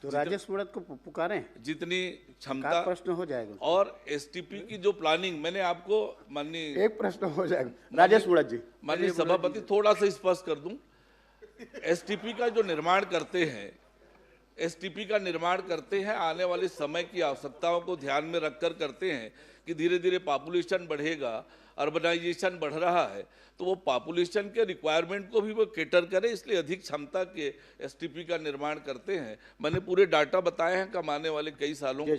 तो राजेश मुड़त को पुकारें, जितनी क्षमता प्रश्न हो जाएगा। और एसटीपी की जो प्लानिंग, मैंने आपको माननीय एक प्रश्न हो जाएगा राजेश मुड़त जी। माननीय सभापति थोड़ा सा स्पष्ट कर दूं, एसटीपी का जो निर्माण करते हैं, एसटीपी का निर्माण करते हैं आने वाले समय की आवश्यकताओं को ध्यान में रखकर करते हैं कि धीरे धीरे पॉपुलेशन बढ़ेगा, अर्बनाइजेशन बढ़ रहा है, तो वो पॉपुलेशन के रिक्वायरमेंट को भी वो केटर करे, इसलिए अधिक क्षमता के एसटीपी का निर्माण करते हैं। मैंने पूरे डाटा बताए हैं कम आने वाले कई सालों को।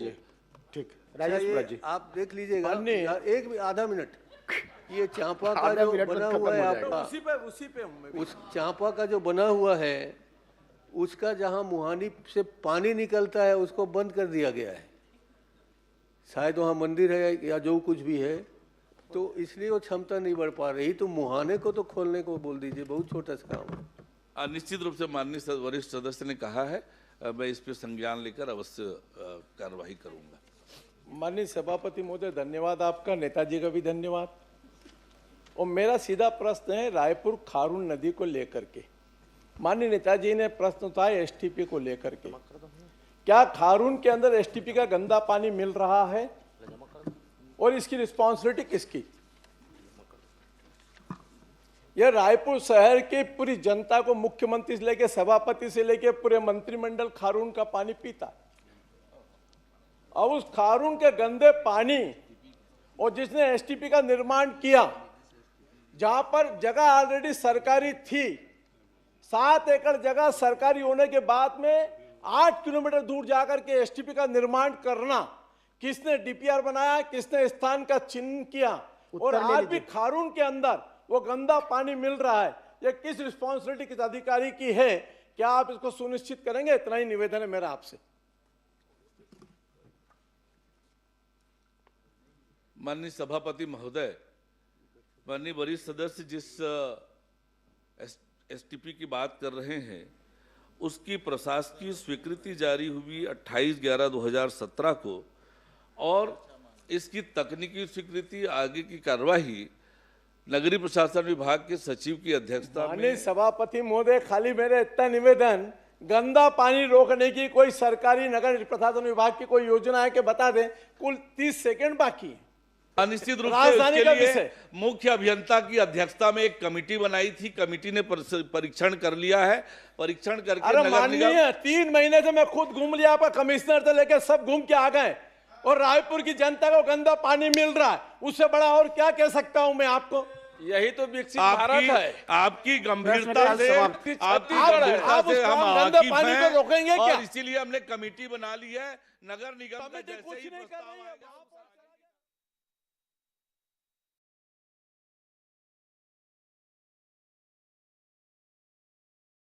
ठीक, राजेश मुड़त जी आप देख लीजिएगा, एक आधा मिनट, ये चांपा का जो बना हुआ है आपका, उसी पे उस चांपा का जो बना हुआ है, उसका जहां मुहानी से पानी निकलता है उसको बंद कर दिया गया है, शायद वहां मंदिर है या जो कुछ भी है, तो इसलिए वो क्षमता नहीं बढ़ पा रही। तो मुहाने को तो खोलने को बोल दीजिए, बहुत छोटा सा काम है। निश्चित रूप से माननीय वरिष्ठ सदस्य ने कहा है, मैं इस पर संज्ञान लेकर अवश्य कार्रवाई करूंगा। माननीय सभापति महोदय, धन्यवाद आपका, नेताजी का भी धन्यवाद। और मेरा सीधा प्रश्न है रायपुर खारून नदी को लेकर के। माननीय नेताजी ने प्रश्न उठाया एसटीपी को लेकर के, क्या खारून के अंदर एसटीपी का गंदा पानी मिल रहा है और इसकी रिस्पॉन्सिबिलिटी किसकी? यह रायपुर शहर की पूरी जनता को, मुख्यमंत्री से लेकर सभापति से लेकर पूरे मंत्रिमंडल खारून का पानी पीता। और उस खारून के गंदे पानी, और जिसने एसटीपी का निर्माण किया, जहां पर जगह ऑलरेडी सरकारी थी, 7 एकड़ जगह सरकारी होने के बाद में 8 किलोमीटर दूर जाकर के एसटीपी का निर्माण करना, किसने डीपीआर बनाया, किसने स्थान का चिन्ह किया, और आज भी खारून के अंदर वो गंदा पानी मिल रहा है, ये किस रिस्पॉन्सिबिलिटी किस अधिकारी की है? क्या आप इसको सुनिश्चित करेंगे? इतना ही निवेदन है मेरा आपसे। माननीय सभापति महोदय, माननीय वरिष्ठ सदस्य जिस एसटीपी की बात कर रहे हैं, उसकी प्रशासकीय स्वीकृति जारी हुई 28/11/2017 को, और इसकी तकनीकी स्वीकृति, आगे की कार्यवाही नगरीय प्रशासन विभाग के सचिव की अध्यक्षता में। माननीय सभापति महोदय, खाली मेरे इतना निवेदन, गंदा पानी रोकने की कोई सरकारी नगर प्रशासन विभाग की कोई योजना है कि बता दें। कुल 30 सेकंड बाकी है। निश्चित रूप से इसके लिए मुख्य अभियंता की अध्यक्षता में एक कमेटी बनाई थी, कमेटी ने परीक्षण कर लिया है, परीक्षण करके अरे माननीय 3 महीने से मैं खुद घूम लिया, आपका कमिश्नर से लेकर सब घूम के आ गए, और रायपुर की जनता को गंदा पानी मिल रहा है, उससे बड़ा और क्या कह सकता हूं मैं आपको? यही तो विकसित भारत है। आपकी गंभीरता से हम गंदा पानी को रोकेंगे क्या? इसीलिए हमने कमेटी बना ली है। नगर निगम का जैसे ही प्रस्ताव आएगा